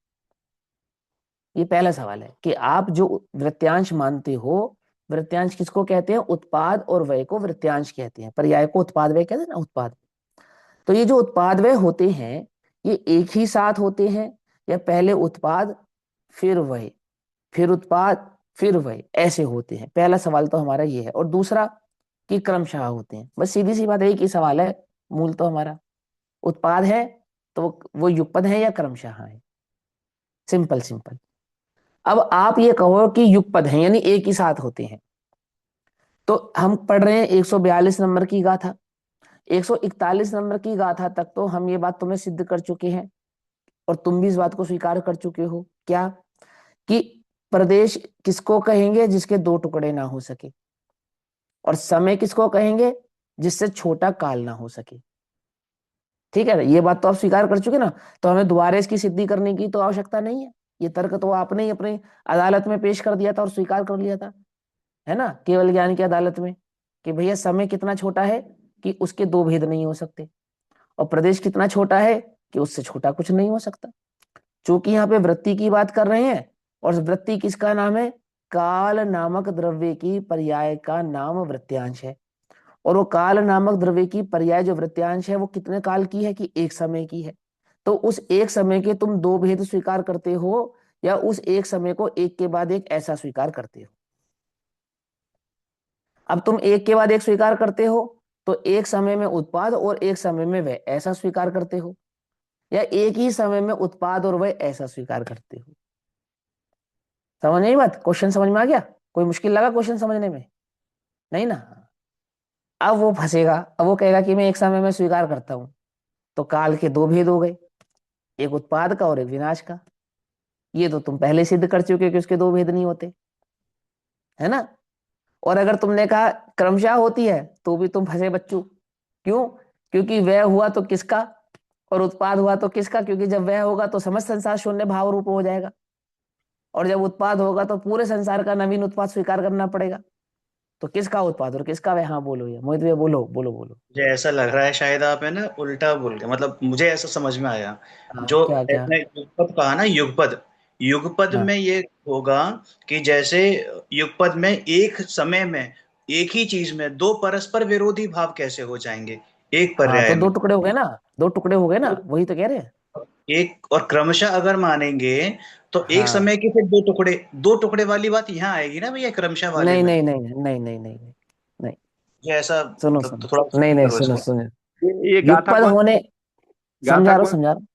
ये पहला सवाल है कि आप जो वृत्यांश मानते हो, वृत्यांश किसको कहते हैं? उत्पाद और व्यय को वृत्यांश कहते हैं, पर्याय को उत्पाद व्यय कहते हैं ना, उत्पाद। तो ये जो उत्पाद व्यय होते हैं ये एक ही साथ होते हैं, या पहले उत्पाद फिर व्यय, फिर उत्पाद फिर व्यय, ऐसे होते हैं? पहला सवाल तो हमारा ये है। और दूसरा कि क्रमशः होते हैं। बस सीधी सी बात है, एक ही सवाल है मूल तो हमारा, उत्पाद है तो वो युगपद है या क्रमशः है, सिंपल सिंपल। अब आप ये कहो कि युगपद है यानी एक ही साथ होते हैं, तो हम पढ़ रहे हैं 142 नंबर की गाथा, 141 नंबर की गाथा तक तो हम ये बात तुम्हें सिद्ध कर चुके हैं, और तुम भी इस बात को स्वीकार कर चुके हो क्या, कि प्रदेश किसको कहेंगे जिसके दो टुकड़े ना हो सके, और समय किसको कहेंगे जिससे छोटा काल ना हो सके। ठीक है ना, ये बात तो आप स्वीकार कर चुके ना, तो हमें दोबारा इसकी सिद्धि करने की तो आवश्यकता नहीं है। ये तर्क तो आपने ही अपनी अदालत में पेश कर दिया था और स्वीकार कर लिया था, है ना, केवल ज्ञान की अदालत में, कि भैया समय कितना छोटा है कि उसके दो भेद नहीं हो सकते, और प्रदेश कितना छोटा है कि उससे छोटा कुछ नहीं हो सकता। चूंकि यहाँ पे वृत्ति की बात कर रहे हैं, और वृत्ति किसका नाम है? काल नामक द्रव्य की पर्याय का नाम वृत्यांश है। और वो काल नामक द्रव्य की पर्याय जो वृत्यांश है वो कितने काल की है? कि एक समय की है। तो उस एक समय के तुम दो भेद स्वीकार करते हो, या उस एक समय को एक के बाद एक ऐसा स्वीकार करते हो? अब तुम एक के बाद एक स्वीकार करते हो तो एक समय में उत्पाद और एक समय में व्यय ऐसा स्वीकार करते हो, या एक ही समय में उत्पाद और वय ऐसा स्वीकार करते हो? समझ नहीं बात? क्वेश्चन समझ में आ गया? कोई मुश्किल लगा क्वेश्चन समझने में? नहीं ना? अब वो फंसेगा, अब वो कहेगा कि मैं एक समय में स्वीकार करता हूं, तो काल के दो भेद हो गए, एक उत्पाद का और एक विनाश का। ये तो तुम पहले सिद्ध कर चुके हो कि उसके दो भेद नहीं होते, है ना? और अगर तुमने कहा क्रमशः होती है, तो भी तुम फंसे बच्चों। क्यों? क्योंकि वह हुआ तो किसका और उत्पाद हुआ तो किसका? क्योंकि जब वह होगा तो समस्त संसार शून्य भाव रूप हो जाएगा, और जब उत्पाद होगा तो पूरे संसार का नवीन उत्पाद स्वीकार करना पड़ेगा। तो किसका उत्पाद और किसका वह? हाँ बोलो, ये मोहित भैया बोलो बोलो बोलो। मुझे ऐसा लग रहा है शायद आप है ना उल्टा बोल गए, मतलब मुझे ऐसा समझ में आया। हाँ जो क्या क्या? आपने युगपद कहा ना, युगपद, युगपद हाँ में ये होगा कि जैसे युगपद में एक समय में एक ही चीज में दो परस्पर विरोधी भाव कैसे हो जाएंगे एक हाँ, तो पर्याय दो में। टुकड़े हो गए ना, दो टुकड़े हो गए ना, वही तो कह रहे हैं। एक और क्रमशः अगर मानेंगे तो एक हाँ, समय के फिर दो टुकड़े, दो टुकड़े वाली बात यहाँ आएगी ना भैया क्रमशः वाले नहीं में। नहीं नहीं नहीं नहीं नहीं नहीं नहीं नहीं। ये ऐसा सुनो मतलब सुनो, तो थोड़ा नहीं स्पष्ट नहीं, करो सुनो इसको। सुनो। ये गाथा युगपद कौन होने, गाथा समझा रहा हूँ कौन समझा रहा हूँ।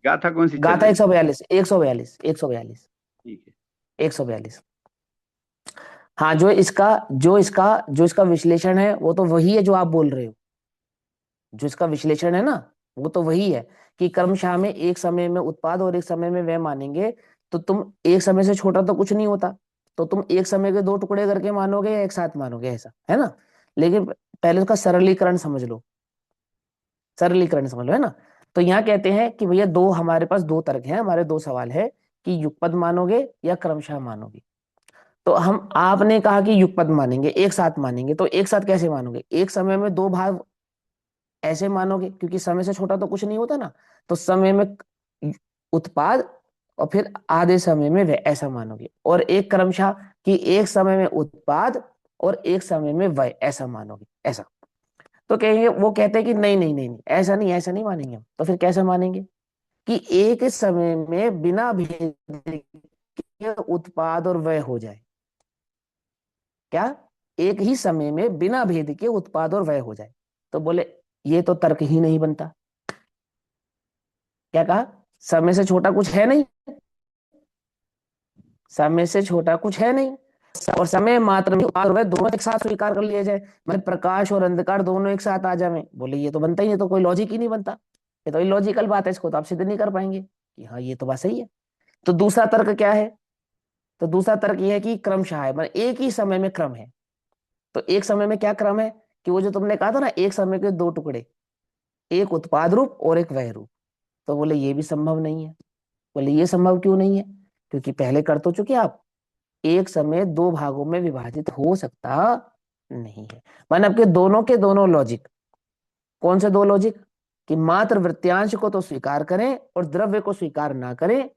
गाथा कौन सी चल गाथा रही? 142, 142, 142, ठीक है। 142। हाँ, जो इसका विश्लेषण है वो तो वही है जो आप बोल रहे हो। जो इसका विश्लेषण है ना, वो तो वही है कि कर्मशः में एक समय में उत्पाद और एक समय में वह मानेंगे, तो तुम एक समय से छोटा तो कुछ नहीं होता, तो तुम एक समय के दो टुकड़े करके मानोगे या एक साथ मानोगे, ऐसा है ना? लेकिन पहले उसका सरलीकरण समझ लो, सरलीकरण समझ लो, है ना? तो यहाँ कहते हैं कि भैया दो, हमारे पास दो तर्क हैं, हमारे दो सवाल है कि युगपद मानोगे या क्रमशः मानोगे। तो हम, आपने कहा कि युगपद मानेंगे, एक साथ मानेंगे, तो एक साथ कैसे मानोगे? एक समय में दो भाग ऐसे मानोगे, क्योंकि समय से छोटा तो कुछ नहीं होता ना, तो समय में उत्पाद और फिर आधे समय में वह, ऐसा मानोगे। और एक क्रमशः कि एक समय में उत्पाद और एक समय में वह, ऐसा मानोगे, ऐसा। तो कहेंगे, वो कहते हैं कि नहीं नहीं नहीं नहीं, ऐसा नहीं, ऐसा नहीं मानेंगे हम। तो फिर कैसे मानेंगे? कि एक समय में बिना भेद के उत्पाद और वह हो जाए। क्या? एक ही समय में बिना भेद के उत्पाद और वह हो जाए। तो बोले ये तो तर्क ही नहीं बनता। क्या कहा? समय से छोटा कुछ है नहीं, समय से छोटा कुछ है नहीं, और समय मात्र में उत्पाद और वह दोनों एक साथ स्वीकार कर लिया जाए, मतलब प्रकाश और अंधकार दोनों एक साथ आ जाए। बोले ये तो बनता ही नहीं, तो कोई लॉजिक ही नहीं बनता, ये तो इलॉजिकल बात है, इसको तो आप सिद्ध नहीं कर पाएंगे कि हाँ ये तो बात सही है। तो दूसरा तर्क क्या है? तो दूसरा तर्क ये है कि क्रमशः है, मतलब एक ही समय में क्रम है। तो एक समय में क्या क्रम है? कि वो जो तुमने कहा था ना, एक समय के दो टुकड़े, एक उत्पाद रूप और एक वह रूप। तो बोले ये भी संभव नहीं है। बोले ये संभव क्यों नहीं है? क्योंकि पहले कर तो चुके आप, एक समय दो भागों में विभाजित हो सकता नहीं है। माने आपके दोनों के दोनों लॉजिक, कौन से दो लॉजिक? कि मात्र वृत्यांश को तो स्वीकार करें और द्रव्य को स्वीकार ना करें,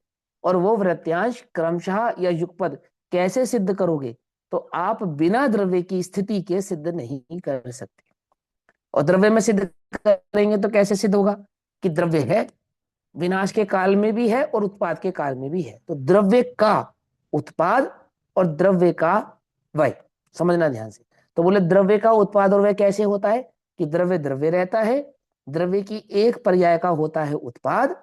और वो वृत्यांश क्रमशः या युगपद कैसे सिद्ध करोगे? तो आप बिना द्रव्य की स्थिति के सिद्ध नहीं कर सकते। और द्रव्य में सिद्ध करेंगे तो कैसे सिद्ध होगा? कि द्रव्य है, विनाश के काल में भी है और उत्पाद के काल में भी है। तो द्रव्य का उत्पाद और द्रव्य का वय, समझना ध्यान से। तो बोले द्रव्य का उत्पाद और वय कैसे होता है? कि द्रव्य द्रव्य रहता है, द्रव्य की एक पर्याय का होता है उत्पाद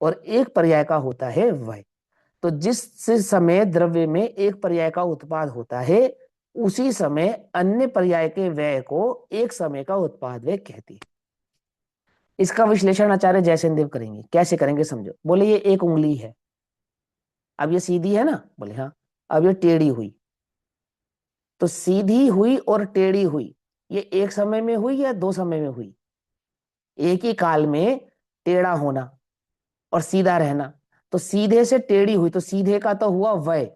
और एक पर्याय का होता है वय। तो जिस समय द्रव्य में एक पर्याय का उत्पाद होता है, उसी समय अन्य पर्याय के व्यय को एक समय का उत्पाद व्यय कहती है। इसका विश्लेषण आचार्य जयसेन देव करेंगे। कैसे करेंगे समझो। बोले ये एक उंगली है, अब ये सीधी है ना? बोले हाँ। अब ये टेढ़ी हुई, तो सीधी हुई और टेढ़ी हुई, ये एक समय में हुई या दो समय में हुई? एक ही काल में टेढ़ा होना और सीधा रहना। तो सीधे से टेढ़ी हुई, तो सीधे का तो हुआ वय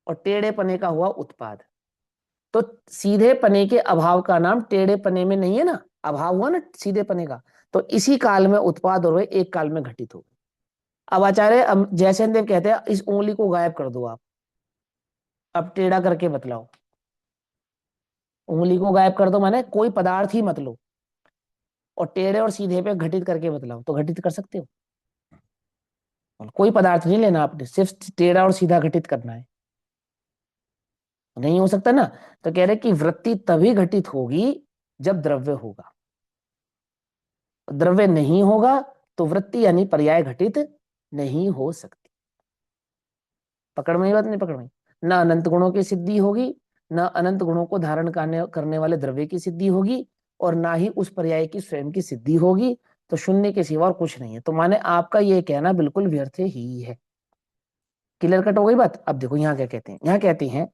और टेढ़े पने का हुआ उत्पाद। तो सीधे पने के अभाव का नाम टेढ़े पने में नहीं है ना, अभाव हुआ ना सीधे पने का। तो इसी काल में उत्पाद और वय एक काल में घटित हो गए। अब आचार्य जयसेन देव कहते हैं इस उंगली को गायब कर दो आप, अब टेढ़ा करके बतलाओ। उंगली को गायब कर दो माने कोई पदार्थ ही मत लो, और टेढ़े और सीधे पे घटित करके बतलाओ, तो घटित कर सकते हो? कोई पदार्थ नहीं लेना आपने, सिर्फ टेढ़ा और सीधा घटित करना है। नहीं हो सकता ना। तो कह रहे कि वृत्ति तभी घटित होगी जब द्रव्य होगा, द्रव्य नहीं होगा तो वृत्ति यानी पर्याय घटित नहीं हो सकती। पकड़ में ही बात, नहीं पकड़ में? ना अनंत गुणों की सिद्धि होगी, ना अनंत गुणों को धारण करने वाले द्रव्य की सिद्धि होगी, और ना ही उस पर्याय की स्वयं की सिद्धि होगी। तो शून्य के सिवा और कुछ नहीं है। तो माने आपका ये कहना बिल्कुल व्यर्थ ही है। क्लियर कट हो गई बात? अब देखो यहाँ क्या कहते हैं, यहाँ कहते हैं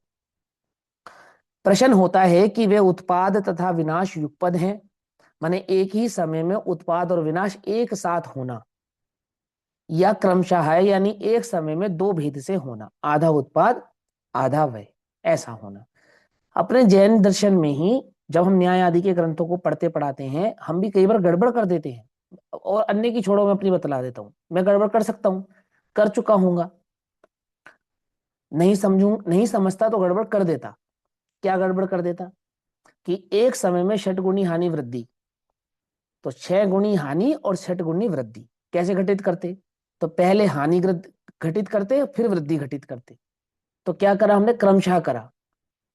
प्रश्न होता है कि वे उत्पाद तथा विनाश युगपद हैं, माने एक ही समय में उत्पाद और विनाश एक साथ होना, या क्रमशः है यानी एक समय में दो भेद से होना, आधा उत्पाद आधा व्यय, ऐसा होना। अपने जैन दर्शन में ही जब हम न्याय आदि के ग्रंथों को पढ़ते पढ़ाते हैं, हम भी कई बार गड़बड़ कर देते हैं। और अन्य की छोड़ो, मैं अपनी बतला देता हूं, मैं गड़बड़ कर सकता हूं, कर चुका हूंगा, नहीं समझता तो गड़बड़ कर देता। क्या गड़बड़ कर देता? कि एक समय में षट गुणी हानि वृद्धि, तो 6 गुणी हानि और 6 गुणी वृद्धि कैसे घटित करते? तो पहले हानि घटित करते फिर वृद्धि घटित करते। तो क्या करा हमने? क्रमशः करा।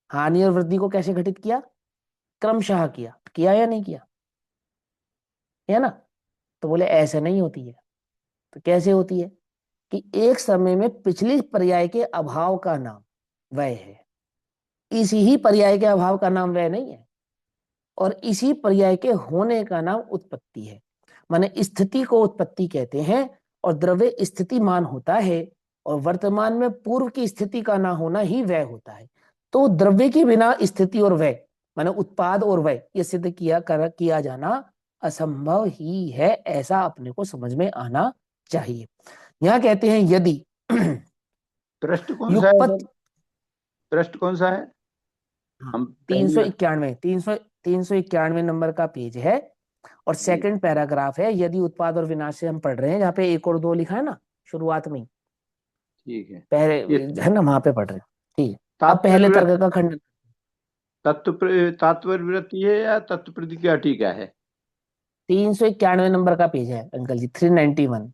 हानि और वृद्धि को कैसे घटित किया? क्रमशः किया। किया या नहीं किया? है ना? तो बोले ऐसे नहीं होती है। तो कैसे होती है? कि एक समय में पिछली पर्याय के अभाव का नाम व्यय है, इसी ही पर्याय के अभाव का नाम व्यय नहीं है, और इसी पर्याय के होने का नाम उत्पत्ति है। माने स्थिति को उत्पत्ति कहते हैं, और द्रव्य स्थितिमान होता है, और वर्तमान में पूर्व की स्थिति का ना होना ही व्यय होता है। तो द्रव्य के बिना स्थिति और व्यय, माने उत्पाद और व्यय, ये सिद्ध किया जाना असंभव ही है, ऐसा अपने को समझ में आना चाहिए। यहाँ कहते हैं यदि पृष्ठ कौन सा है युगपत, सर? पृष्ठ कौन सा है? हाँ, हम तीन सौ पहली इक्यानवे 391 नंबर का पेज है, और जी, सेकंड पैराग्राफ है। यदि उत्पाद और विनाश से हम पढ़ रहे हैं, जहाँ पे 1 और 2 लिखा है ना शुरुआत में ही, ठीक है। पहले ये है ना, वहां पे पढ़ रहे हैं। ठीक है। अब पहले तात्पर्य तर्क का खंडन। तात्पर्य वृत्ति है या तत्व प्रतिज्ञा टीका है? 391 नंबर का पेज है अंकल जी, 391।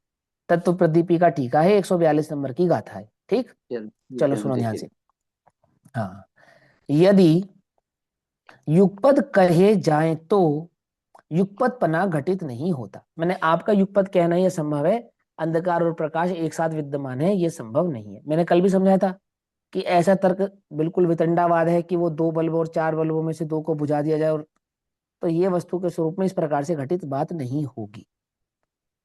तत्व प्रदीपी टीका है, 142 नंबर की गाथा है। ठीक, ठीक चलो है, हम सुनो ध्यान देखें। से। हाँ, यदि युगपद कहे जाए तो युगपद पना घटित नहीं होता। मैंने आपका युगपद कहना यह संभव है, अंधकार और प्रकाश एक साथ विद्यमान है, यह संभव नहीं है। मैंने कल भी समझाया था कि ऐसा तर्क बिल्कुल वितंडावाद है कि वो 2 बल्ब और 4 बल्बों में से 2 को बुझा दिया जाए, और तो ये वस्तु के स्वरूप में इस प्रकार से घटित बात नहीं होगी।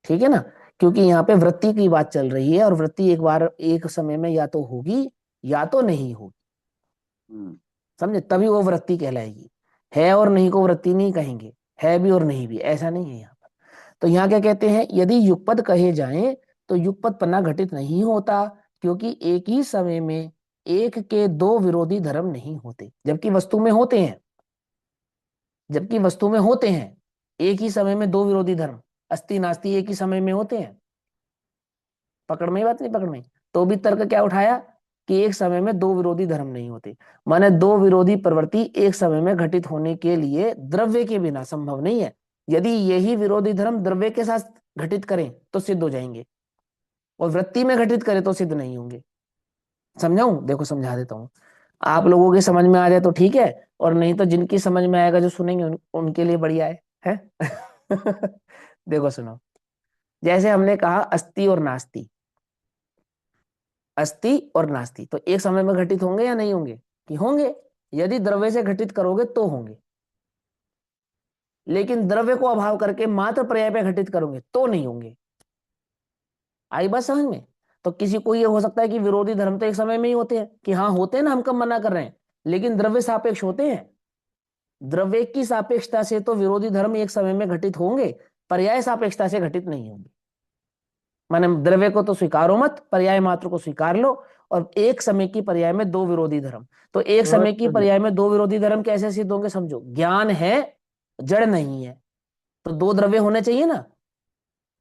ठीक है ना? क्योंकि यहाँ पे वृत्ति की बात चल रही है, और वृत्ति एक बार एक समय में या तो होगी या तो नहीं होगी। समझे? तभी वो वृत्ति कहलाएगी। है और नहीं को वृत्ति नहीं कहेंगे, है भी और नहीं भी, ऐसा नहीं है यहाँ पर। तो यहाँ क्या कहते हैं? यदि युगपद कहे जाएं तो युगपद पन्ना घटित नहीं होता, क्योंकि एक ही समय में एक के दो विरोधी धर्म नहीं होते, जबकि वस्तु में होते हैं। जबकि वस्तु में होते हैं एक ही समय में दो विरोधी धर्म, अस्ति नास्ति एक ही समय में होते हैं। पकड़ में ही बात, नहीं पकड़ में? तो भी तर्क क्या उठाया कि एक समय में दो विरोधी धर्म नहीं होते, माने दो विरोधी प्रवृत्ति एक समय में घटित होने के लिए द्रव्य के बिना संभव नहीं है। यदि यही विरोधी धर्म द्रव्य के साथ घटित करें तो सिद्ध हो जाएंगे, और वृत्ति में घटित करें तो सिद्ध नहीं होंगे। समझाऊं? देखो समझा देता हूं, आप लोगों के समझ में आ जाए तो ठीक है, और नहीं तो जिनकी समझ में आएगा जो सुनेंगे उनके लिए बढ़िया है? देखो सुनो, जैसे हमने कहा अस्ति और नास्ति, अस्ति और नास्ति तो एक समय में घटित होंगे या नहीं होंगे? कि होंगे। यदि द्रव्य से घटित करोगे तो होंगे, लेकिन द्रव्य को अभाव करके मात्र पर्याय पे घटित करोगे तो नहीं होंगे। आई बात समझ में? तो किसी को ये हो सकता है कि विरोधी धर्म तो एक समय में ही होते हैं, कि हाँ होते हैं ना, हम कब मना कर रहे हैं, लेकिन द्रव्य सापेक्ष होते हैं। द्रव्य की सापेक्षता से तो विरोधी धर्म एक समय में घटित होंगे, पर्याय सापेक्षता से घटित नहीं होंगे। माने द्रव्य को तो स्वीकारो मत, पर्याय मात्र को स्वीकार लो। और एक समय की पर्याय में दो विरोधी धर्म, तो एक समय बहुत की बढ़िया। पर्याय में दो विरोधी धर्म कैसे सिद्ध होंगे? समझो, ज्ञान है, जड़ नहीं है, तो दो द्रव्य होने चाहिए ना,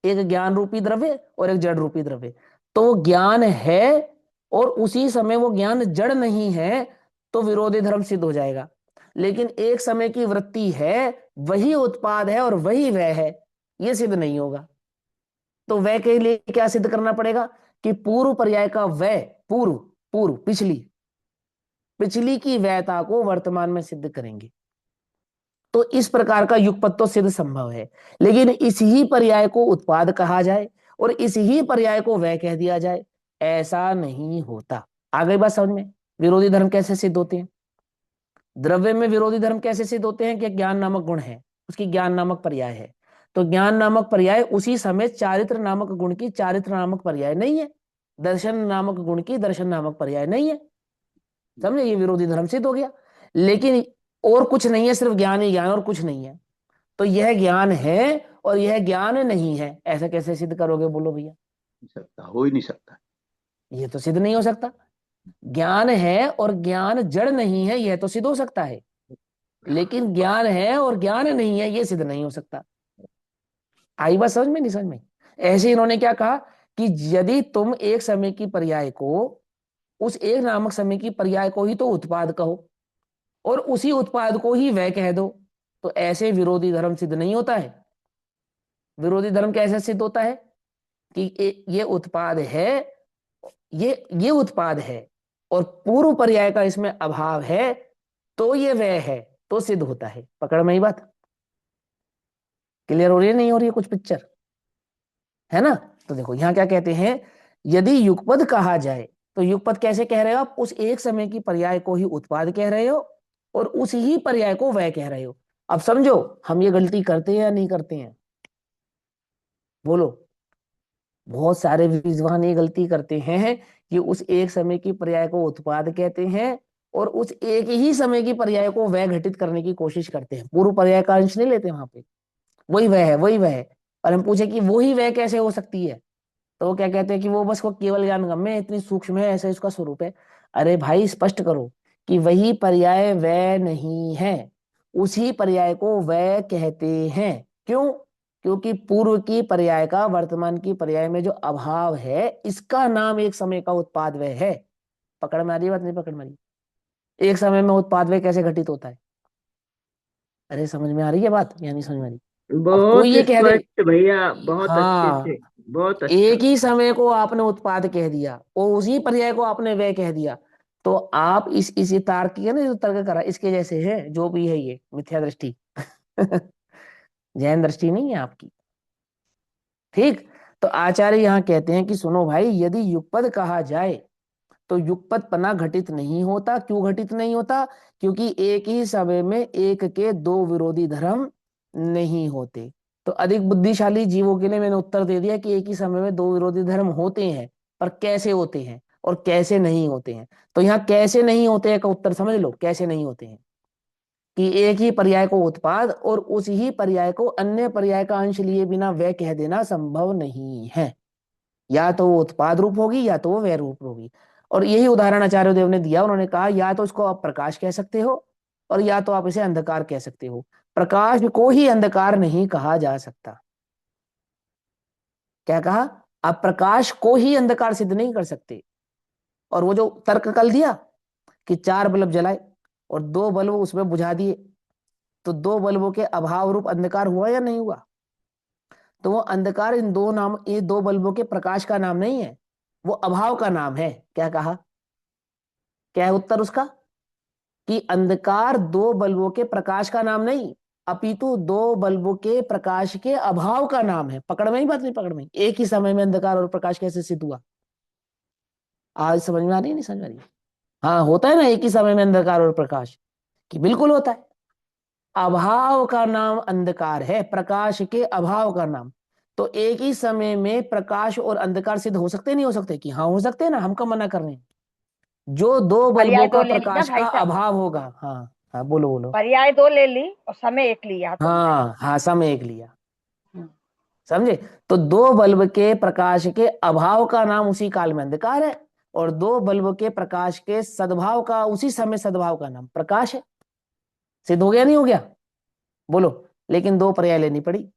एक ज्ञान रूपी द्रव्य और एक जड़ रूपी द्रव्य। तो ज्ञान है और उसी समय वो ज्ञान जड़ नहीं है, तो विरोधी धर्म सिद्ध हो जाएगा। लेकिन एक समय की वृत्ति है, वही उत्पाद है और वही वह है, ये सिद्ध नहीं होगा। तो वह के लिए क्या सिद्ध करना पड़ेगा? कि पूर्व पर्याय का वह, पूर्व पूर्व पिछली पिछली की वैता को वर्तमान में सिद्ध करेंगे। तो इस प्रकार का युगपत तो सिद्ध संभव है। लेकिन इस ही पर्याय को उत्पाद कहा जाए और इस ही पर्याय को वह कह दिया जाए, ऐसा नहीं होता। आ गई बात समझ में? विरोधी धर्म कैसे सिद्ध होते हैं? द्रव्य में विरोधी धर्म कैसे सिद्ध होते हैं? कि ज्ञान नामक गुण है, उसकी ज्ञान नामक पर्याय है। तो ज्ञान नामक पर्याय उसी समय चारित्र नामक गुण की चारित्र नामक पर्याय नहीं है, दर्शन नामक गुण की दर्शन नामक पर्याय नहीं है। समझे? ये विरोधी धर्म सिद्ध हो गया। लेकिन और कुछ नहीं है, सिर्फ ज्ञान ही ज्ञान और कुछ नहीं है। तो यह ज्ञान है और यह ज्ञान नहीं है, ऐसा कैसे सिद्ध करोगे? बोलो भैया। नहीं सकता, हो ही नहीं सकता। ये तो सिद्ध नहीं हो सकता। ज्ञान है और ज्ञान जड़ नहीं है, यह तो सिद्ध हो सकता है। लेकिन ज्ञान है और ज्ञान नहीं है, यह सिद्ध नहीं हो सकता। आई बात समझ में? नहीं समझ में? ऐसे इन्होंने क्या कहा कि यदि तुम एक समय की पर्याय को, उस एक नामक समय की पर्याय को ही तो उत्पाद कहो और उसी उत्पाद को ही वह कह दो, तो ऐसे विरोधी धर्म सिद्ध नहीं होता है। विरोधी धर्म कैसे सिद्ध होता है? कि ये उत्पाद है, ये उत्पाद है और पूर्व पर्याय का इसमें अभाव है, तो ये वह है, तो सिद्ध होता है। पकड़ में ही बात? क्लियर हो रही है नहीं हो रही है कुछ पिक्चर? है ना? तो देखो यहां क्या कहते हैं, यदि युगपद कहा जाए तो युगपद कैसे कह रहे हो आप? उस एक समय की पर्याय को ही उत्पाद कह रहे हो और उस ही पर्याय को वह कह रहे हो। अब समझो हम ये गलती करते हैं या नहीं करते हैं? बोलो। बहुत सारे विद्वान ये गलती करते हैं कि उस एक समय की पर्याय को उत्पाद कहते हैं और उस एक ही समय की पर्याय को वह घटित करने की कोशिश करते हैं, पूर्व पर्याय का अंश नहीं लेते वहां पे। वही वह है, वही वह है। और हम पूछे कि वो ही वह कैसे हो सकती है, तो वो क्या कहते हैं कि वो बस वो केवल ज्ञान गम्य है, इतनी सूक्ष्म है, ऐसा इसका स्वरूप है। अरे भाई स्पष्ट करो कि वही पर्याय वह नहीं है, उसी पर्याय को वह कहते हैं। क्यों? क्योंकि पूर्व की पर्याय का वर्तमान की पर्याय में जो अभाव है, इसका नाम एक समय का उत्पाद वह है। पकड़ में आ रही है बात? नहीं पकड़ में आ रही? एक समय में उत्पाद वह कैसे घटित होता है? अरे समझ में आ रही है बात या नहीं समझ में आ रही? अब कोई बहुत ये कह दे, स्पष्ट भैया, बहुत अच्छे से, हाँ, बहुत अच्छा। एक ही समय को आपने उत्पाद कह दिया और उसी पर्याय को आपने वह कह दिया, तो आप इस ये तार्किक है ना, जो तर्क करा, इसके जैसे है, जो भी है ये मिथ्या दृष्टि। जैन दृष्टि नहीं है आपकी। ठीक। तो आचार्य यहाँ कहते हैं कि सुनो भाई, यदि युगपद कहा जाए तो युगपद पना घटित नहीं होता। क्यों घटित नहीं होता? क्योंकि एक ही समय में एक के दो विरोधी धर्म नहीं होते। तो अधिक बुद्धिशाली जीवों के लिए मैंने उत्तर दे दिया कि एक ही समय में दो विरोधी धर्म होते हैं, पर कैसे होते हैं और कैसे नहीं होते हैं। तो यहाँ कैसे नहीं होते हैं का उत्तर समझ लो। कैसे नहीं होते हैं कि एक ही पर्याय को उत्पाद और उस ही पर्याय को अन्य पर्याय का अंश लिए बिना वह कह देना संभव नहीं है। या तो वो उत्पाद रूप होगी या तो वो वह रूप होगी। और यही उदाहरण आचार्य देव ने दिया। उन्होंने कहा या तो इसको आप प्रकाश कह सकते हो और या तो आप इसे अंधकार कह सकते हो। प्रकाश को ही अंधकार नहीं कहा जा सकता। क्या कहा? आप प्रकाश को ही अंधकार सिद्ध नहीं कर सकते। और वो जो तर्क कल दिया कि 4 बल्ब जलाए और 2 बल्ब उसमें बुझा दिए, तो 2 बल्बों के अभाव रूप अंधकार हुआ या नहीं हुआ? तो वो अंधकार ये 2 बल्बों के प्रकाश का नाम नहीं है, वो अभाव का नाम है। क्या कहा? क्या है उत्तर उसका? कि अंधकार 2 बल्बों के प्रकाश का नाम नहीं, अपितु 2 बल्बों के प्रकाश के अभाव का नाम है। पकड़ में ही बात? नहीं पकड़ में? एक ही समय में अंधकार और प्रकाश कैसे सिद्ध हुआ? आज समझ में आ रही है नहीं समझ में आ रही? हाँ, होता है ना एक ही समय में अंधकार और प्रकाश, कि बिल्कुल होता है। अभाव का नाम अंधकार है, प्रकाश के अभाव का नाम। तो एक ही समय में प्रकाश और अंधकार सिद्ध हो सकते नहीं हो सकते? कि हाँ हो सकते हैं ना, हम कब मना कर रहे हैं? जो 2 बल्बों पर्याय दो का ले ली ना प्रकाश का भाई साहब, अभाव होगा। हाँ हाँ, बोलो बोलो। पर्याय 2 ले ली और समय 1 लिया तुमने। हाँ हाँ, समय एक लिया। समझे? तो 2 बल्ब के प्रकाश के अभाव का नाम उसी काल में अंधकार है और 2 बल्ब के प्रकाश के सद्भाव का, उसी समय सद्भाव का नाम प्रकाश है। सिद्ध हो गया नहीं हो गया? बोलो। लेकिन 2 पर्याय लेनी पड़ी,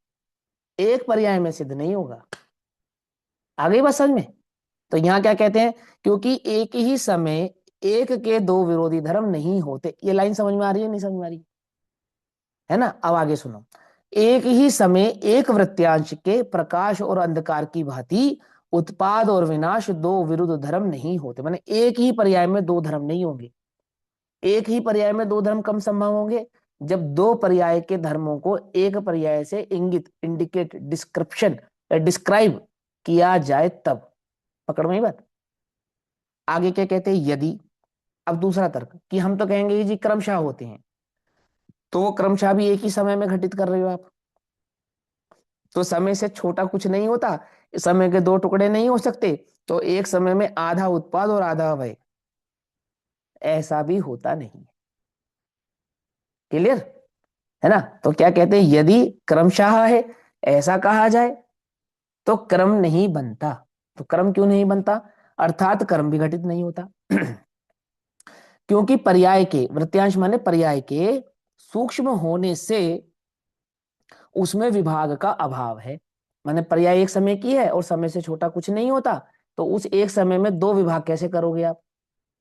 एक पर्याय में सिद्ध नहीं होगा। आ गई बात समझ में? तो यहां क्या कहते हैं? क्योंकि एक ही समय एक के 2 विरोधी धर्म नहीं होते। ये लाइन समझ में आ रही है नहीं समझ में आ रही है ना? अब आगे सुनो। एक ही समय एक वृत्यांश के प्रकाश और अंधकार की भांति उत्पाद और विनाश 2 विरुद्ध धर्म नहीं होते। माने एक ही पर्याय में 2 धर्म नहीं होंगे। एक ही पर्याय में 2 धर्म कम संभव होंगे, जब दो पर्याय के धर्मों को एक पर्याय से इंगित, इंडिकेट, डिस्क्रिप्शन, डिस्क्राइब किया जाए तब। पकड़ में ही बात। आगे क्या कहते हैं, यदि। अब दूसरा तर्क कि हम तो कहेंगे जी क्रमशः होते हैं, तो वो क्रमशः भी एक ही समय में घटित कर रहे हो आप, तो समय से छोटा कुछ नहीं होता, समय के दो टुकड़े नहीं हो सकते, तो एक समय में आधा उत्पाद और आधा अवय, ऐसा भी होता नहीं। क्लियर है ना। तो क्या कहते हैं, यदि क्रमशः है ऐसा कहा जाए तो क्रम नहीं बनता। तो क्रम क्यों नहीं बनता, अर्थात कर्म भी घटित नहीं होता। क्योंकि पर्याय के, वृत्यांश माने पर्याय के सूक्ष्म होने से उसमें विभाग का अभाव है। माने पर्याय एक समय की है और समय से छोटा कुछ नहीं होता, तो उस एक समय में दो विभाग कैसे करोगे आप।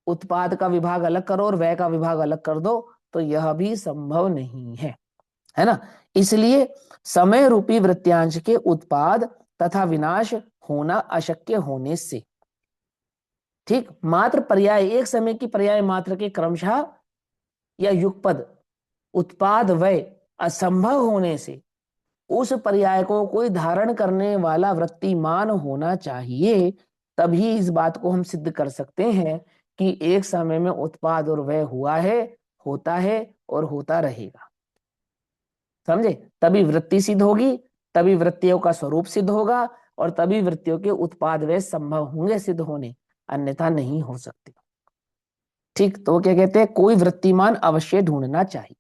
उत्पाद का विभाग अलग करो और व्यय का विभाग अलग कर दो, तो यह भी संभव नहीं है ना। इसलिए समय रूपी वृत्यांश के उत्पाद तथा विनाश होना अशक्य होने से, ठीक, मात्र पर्याय, एक समय की पर्याय मात्र के क्रमशः या युगपद उत्पाद व्यय असंभव होने से उस पर्याय को कोई धारण करने वाला वृत्तिमान होना चाहिए, तभी इस बात को हम सिद्ध कर सकते हैं कि एक समय में उत्पाद और व्यय हुआ है, होता है और होता रहेगा। समझे, तभी वृत्ति सिद्ध होगी, तभी वृत्तियों का स्वरूप सिद्ध होगा, और तभी वृत्तियों के उत्पाद व्यय संभव होंगे सिद्ध होने, अन्यथा नहीं हो सकते। ठीक, तो क्या कहते हैं, कोई वृत्तिमान अवश्य ढूंढना चाहिए।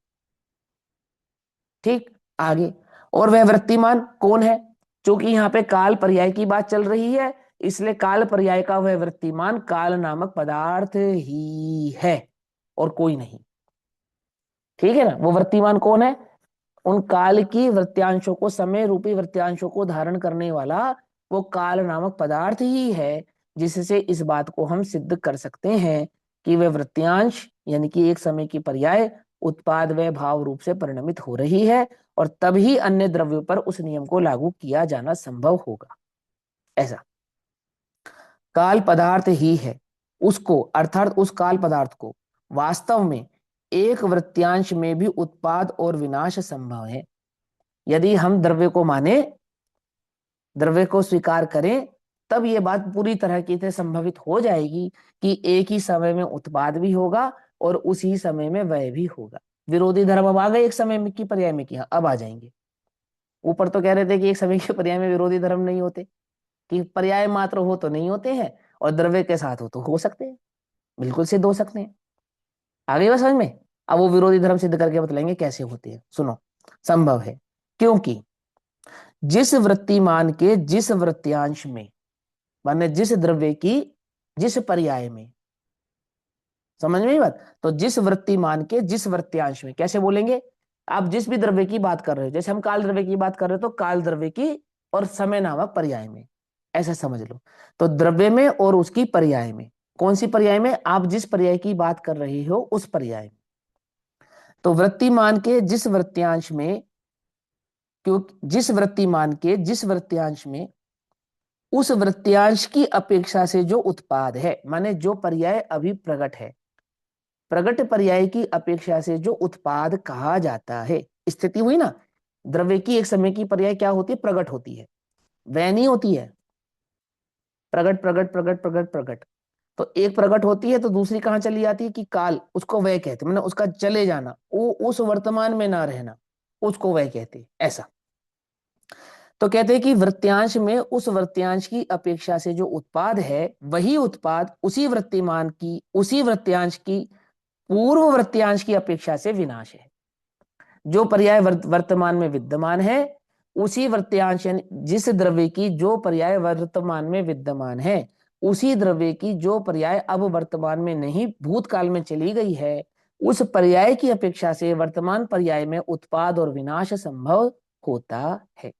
ठीक, आगे, और वह वृत्तिमान कौन है, क्योंकि यहाँ पे काल पर्याय की बात चल रही है, इसलिए काल पर्याय का वह वृत्तिमान काल नामक पदार्थ ही है और कोई नहीं। ठीक है ना। वो वृत्तिमान कौन है, उन काल की वृत्यांशों को, समय रूपी वृत्यांशों को धारण करने वाला वो काल नामक पदार्थ ही है, जिससे इस बात को हम सिद्ध कर सकते हैं कि वह वृत्यांश यानी कि एक समय की पर्याय उत्पाद व भाव रूप से परिणमित हो रही है, और तभी अन्य द्रव्यों पर उस नियम को लागू किया जाना संभव होगा। ऐसा काल पदार्थ ही है, उसको अर्थात उस काल पदार्थ को वास्तव में एक वृत्यांश में भी उत्पाद और विनाश संभव है। यदि हम द्रव्य को माने, द्रव्य को स्वीकार करें, तब ये बात पूरी तरह की तरह संभवित हो जाएगी कि एक ही समय में उत्पाद भी होगा और उसी समय में व्यय भी होगा। विरोधी धर्म अब आ गए एक समय में की पर्याय में किया, अब आ जाएंगे। ऊपर तो कह रहे थे कि एक समय के पर्याय में विरोधी धर्म नहीं होते, कि पर्याय मात्र हो तो नहीं होते हैं और द्रव्य के साथ हो तो हो सकते हैं, बिल्कुल सिद्ध हो सकते हैं। आ गई बात समझ में। अब वो विरोधी धर्म सिद्ध करके बतलाएंगे कैसे होते हैं। सुनो, संभव है क्योंकि जिस वृत्तिमान के जिस वृत्यांश में, माने जिस द्रव्य की जिस पर्याय में, समझ में बात, तो जिस वृत्तिमान के जिस वृत्यांश में, कैसे बोलेंगे, आप जिस भी द्रव्य की बात कर रहे हो, जैसे हम काल द्रव्य की बात कर रहे हो तो काल द्रव्य की और समय नामक पर्याय में, ऐसा समझ लो। तो द्रव्य में और उसकी पर्याय में, कौन सी पर्याय में, आप जिस पर्याय की बात कर रहे हो उस पर्याय में। तो वृत्तिमान के जिस वृत्यांश में, क्योंकि जिस वृत्तिमान के जिस वृत्यांश में उस वृत्यांश की अपेक्षा से जो उत्पाद है, माने जो पर्याय अभी प्रकट है, प्रकट पर्याय की अपेक्षा से जो उत्पाद कहा जाता है, स्थिति हुई ना। द्रव्य की एक समय की पर्याय क्या होती है, प्रकट होती है, वह नहीं होती है। प्रकट प्रकट प्रकट प्रकट प्रकट, तो एक प्रकट होती है तो दूसरी कहां चली जाती है कि काल, उसको वह कहते, मतलब उसका चले जाना, वो उस वर्तमान में ना रहना, उसको वह कहते। ऐसा तो कहते हैं कि वृत्यांश में उस वृत्यांश की अपेक्षा से जो उत्पाद है, वही उत्पाद उसी वृत्तिमान की, उसी वृत्यांश की पूर्व वृत्यांश की अपेक्षा से विनाश है। जो पर्याय वर्तमान में विद्यमान है, उसी वृत्यांश यानी जिस द्रव्य की जो पर्याय वर्तमान में विद्यमान है, उसी द्रव्य की जो पर्याय अब वर्तमान में नहीं भूतकाल में चली गई है, उस पर्याय की अपेक्षा से वर्तमान पर्याय में उत्पाद और विनाश संभव होता है।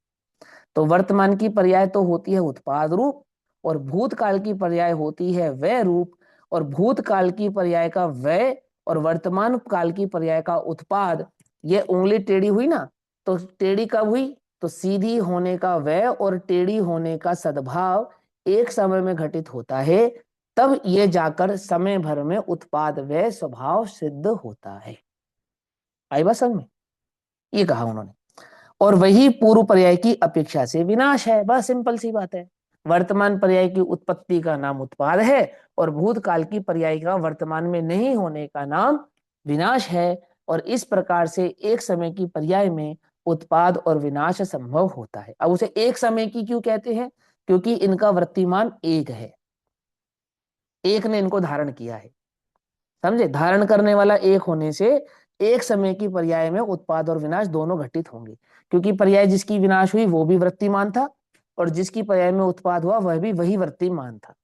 तो वर्तमान की पर्याय तो होती है उत्पाद रूप, और भूतकाल की पर्याय होती है व्यय रूप, और भूतकाल की पर्याय का व्यय और वर्तमान काल की पर्याय का उत्पाद, ये उंगली टेढ़ी हुई ना, तो टेढ़ी कब हुई, तो सीधी होने का व्यय और टेढ़ी होने का सद्भाव एक समय में घटित होता है, तब ये जाकर समय भर में उत्पाद व्यय स्वभाव सिद्ध होता है। आई बात समझ में? ये कहा उन्होंने। और वही पूर्व पर्याय की अपेक्षा से विनाश है। बस सिंपल सी बात है। वर्तमान पर्याय की उत्पत्ति का नाम उत्पाद है और भूतकाल की पर्याय का वर्तमान में नहीं होने का नाम विनाश है। और इस प्रकार से एक समय की पर्याय में उत्पाद और विनाश संभव होता है। अब उसे एक समय की क्यों कहते हैं? क्योंकि इनका वर्तमान एक है, एक ने इनको धारण किया है। समझे? धारण करने वाला एक होने से एक समय की पर्याय में उत्पाद और विनाश दोनों घटित होंगे। क्योंकि पर्याय जिसकी विनाश हुई वो भी वृत्तिमान था और जिसकी पर्याय में उत्पाद हुआ वह भी वही वृत्तिमान था।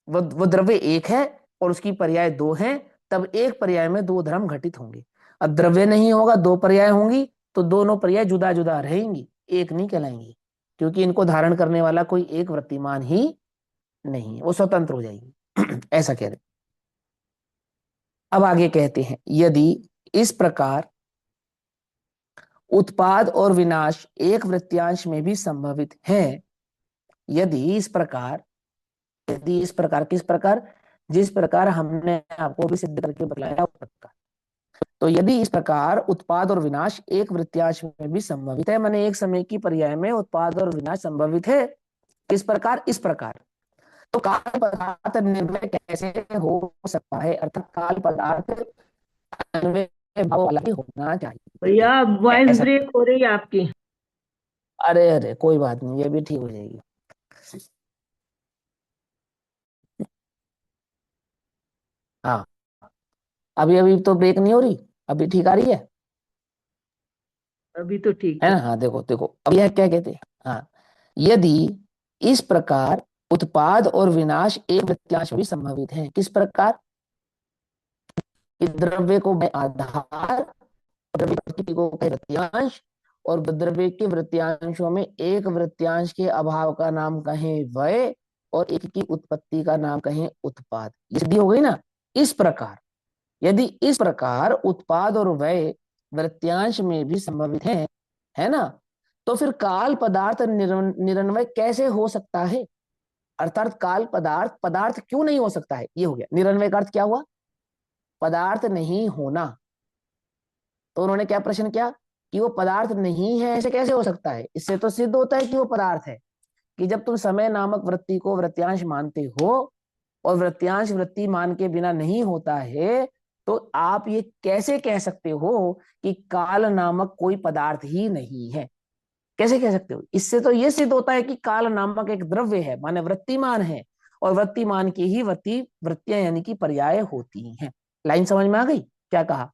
वो द्रव्य एक है और उसकी पर्याय दो हैं, तब एक पर्याय में दो धर्म घटित होंगे। अब द्रव्य नहीं होगा, दो पर्याय होंगी, तो दोनों पर्याय जुदा जुदा रहेंगी, एक नहीं कहलाएंगी। क्योंकि इनको धारण करने वाला कोई एक वृत्तिमान ही नहीं है, वो स्वतंत्र हो जाएगी। ऐसा कह रहे। अब आगे कहते हैं, यदि इस प्रकार उत्पाद और विनाश एक वृत्यांश में भी संभवित है, यदि इस प्रकार किस प्रकार? जिस प्रकार हमने आपको भी सिद्ध करके बताया उस प्रकार। तो यदि इस प्रकार उत्पाद और विनाश एक वृत्यांश में भी संभवित है, माने एक समय की पर्याय में उत्पाद और विनाश संभवित है, किस प्रकार? इस प्रकार। तो काल पदार्थ निर्णय कैसे हो सकता है? अर्थात काल पदार्थ अन्वय भाव वाला ही होना चाहिए। भैया वॉइस ऐसा। ब्रेक हो रही है आपकी। अरे अरे कोई बात नहीं, ये भी ठीक हो जाएगी। हाँ, अभी अभी तो ब्रेक नहीं हो रही, अभी ठीक आ रही है अभी तो ठीक है है। ना? हाँ देखो देखो, अब यह क्या कहते हैं। हाँ, यदि इस प्रकार उत्पाद और विनाश एक वृत्यांश भी संभवित है। किस प्रकार? कि द्रव्य को मैं आधार, द्रव्य की प्रकृति को मैं वृत्यांश, और द्रव्य के वृत्यांशों में एक वृत्यांश के अभाव का नाम कहें वय, और एक की उत्पत्ति का नाम कहें उत्पाद। ये सिद्धि हो गई ना? इस प्रकार, यदि इस प्रकार उत्पाद और व्यय वृत्यांश में भी संभवित है ना, तो फिर काल पदार्थ निरन्वय कैसे हो सकता है? अर्थात काल पदार्थ पदार्थ क्यों नहीं हो सकता है? ये हो गया। निरन्वय का अर्थ क्या हुआ? पदार्थ नहीं होना। तो उन्होंने क्या प्रश्न किया कि वो पदार्थ नहीं है, ऐसे कैसे हो सकता है? इससे तो सिद्ध होता है कि वो पदार्थ है, कि जब तुम समय नामक वृत्ति को वृत्यांश मानते हो और वृत्यांश वृत्ति मान के बिना नहीं होता है, तो आप ये कैसे कह सकते हो कि काल नामक कोई पदार्थ ही नहीं है? कैसे कह सकते हो? इससे तो ये सिद्ध होता है कि काल नामक एक द्रव्य है, माने वृत्तिमान है, और वृत्तिमान की ही वृत्तियां यानी कि पर्याय होती हैं। लाइन समझ में आ गई? क्या कहा?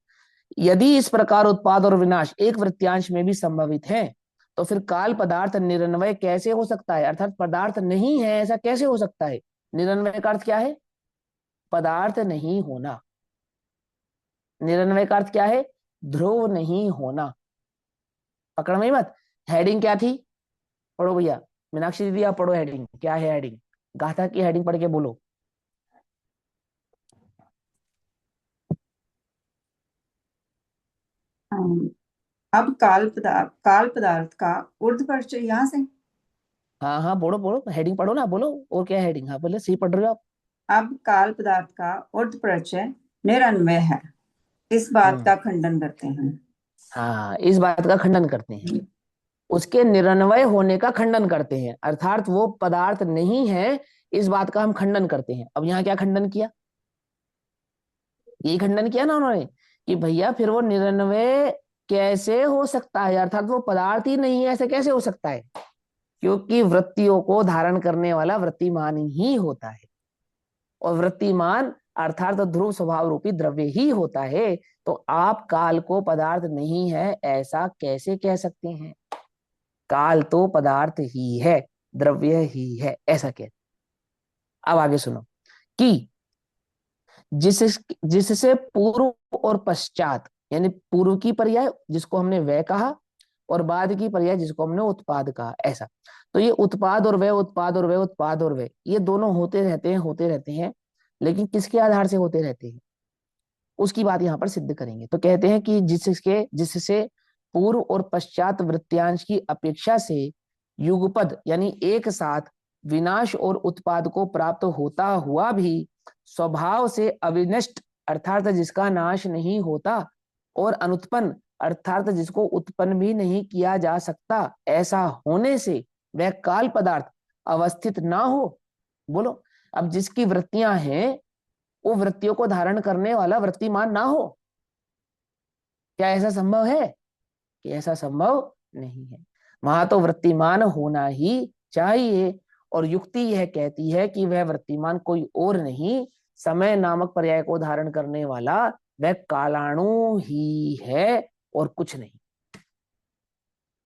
यदि इस प्रकार उत्पाद और विनाश एक वृत्यांश में भी संभवित है, तो फिर काल पदार्थ निरन्वय कैसे हो सकता है? अर्थात पदार्थ नहीं है ऐसा कैसे हो सकता है? निरन्वय का अर्थ क्या है? पदार्थ नहीं होना। निरन्वय का अर्थ क्या है? ध्रुव नहीं होना। पकड़ में मत। हेडिंग क्या थी? पढ़ो भैया, मीनाक्षी दीदी आप पढ़ो हेडिंग। क्या है हेडिंग? गाथा की हेडिंग पढ़ के बोलो। अब काल पदार्थ का ऊर्ध्व परिचय यहाँ से। हाँ हाँ पढ़ो पढ़ो, हेडिंग पढ़ो ना, बोलो और क्या हेडिंग? हाँ बोले, सही पढ़ रहे हो आप। अब काल पदार्थ का ऊर्ध्व परिचय निरन्वय है, इस बात का खंडन करते हैं। हाँ, इस बात का खंडन करते हैं, उसके निरन्वय होने का खंडन करते हैं, अर्थात वो पदार्थ नहीं है, इस बात का हम खंडन करते हैं। अब यहाँ क्या खंडन किया? यही खंडन किया ना उन्होंने कि भैया फिर वो निरन्वय कैसे हो सकता है? अर्थात वो पदार्थ ही नहीं है, ऐसे कैसे हो सकता है? क्योंकि वृत्तियों को धारण करने वाला वृत्तिमान ही होता है, और वृत्तिमान अर्थात ध्रुव स्वभाव रूपी द्रव्य ही होता है। तो आप काल को पदार्थ नहीं है ऐसा कैसे कह सकते हैं? काल तो पदार्थ ही है, द्रव्य ही है, ऐसा कह। अब आगे सुनो कि जिससे पूर्व और पश्चात, यानी पूर्व की पर्याय जिसको हमने वह कहा, और बाद की पर्याय जिसको हमने उत्पाद कहा, ऐसा। तो ये उत्पाद और वह, उत्पाद और वह, उत्पाद और वह, ये दोनों होते रहते हैं, लेकिन किसके आधार से होते रहते हैं उसकी बात यहां पर सिद्ध करेंगे। तो कहते हैं कि जिससे पूर्व और पश्चात वृत्यांश की अपेक्षा से युगपद यानी एक साथ विनाश और उत्पाद को प्राप्त होता हुआ भी स्वभाव से अविनष्ट, अर्थात जिसका नाश नहीं होता, और अनुत्पन्न अर्थात जिसको उत्पन्न भी नहीं किया जा सकता, ऐसा होने से वह काल पदार्थ अवस्थित ना हो। बोलो, अब जिसकी वृत्तियां हैं वो वृत्तियों को धारण करने वाला वृत्तिमान ना हो, क्या ऐसा संभव है? कि ऐसा संभव नहीं है। वहां तो वृत्तिमान होना ही चाहिए, और युक्ति यह कहती है कि वह वृत्तिमान कोई और नहीं, समय नामक पर्याय को धारण करने वाला वह कालाणु ही है और कुछ नहीं।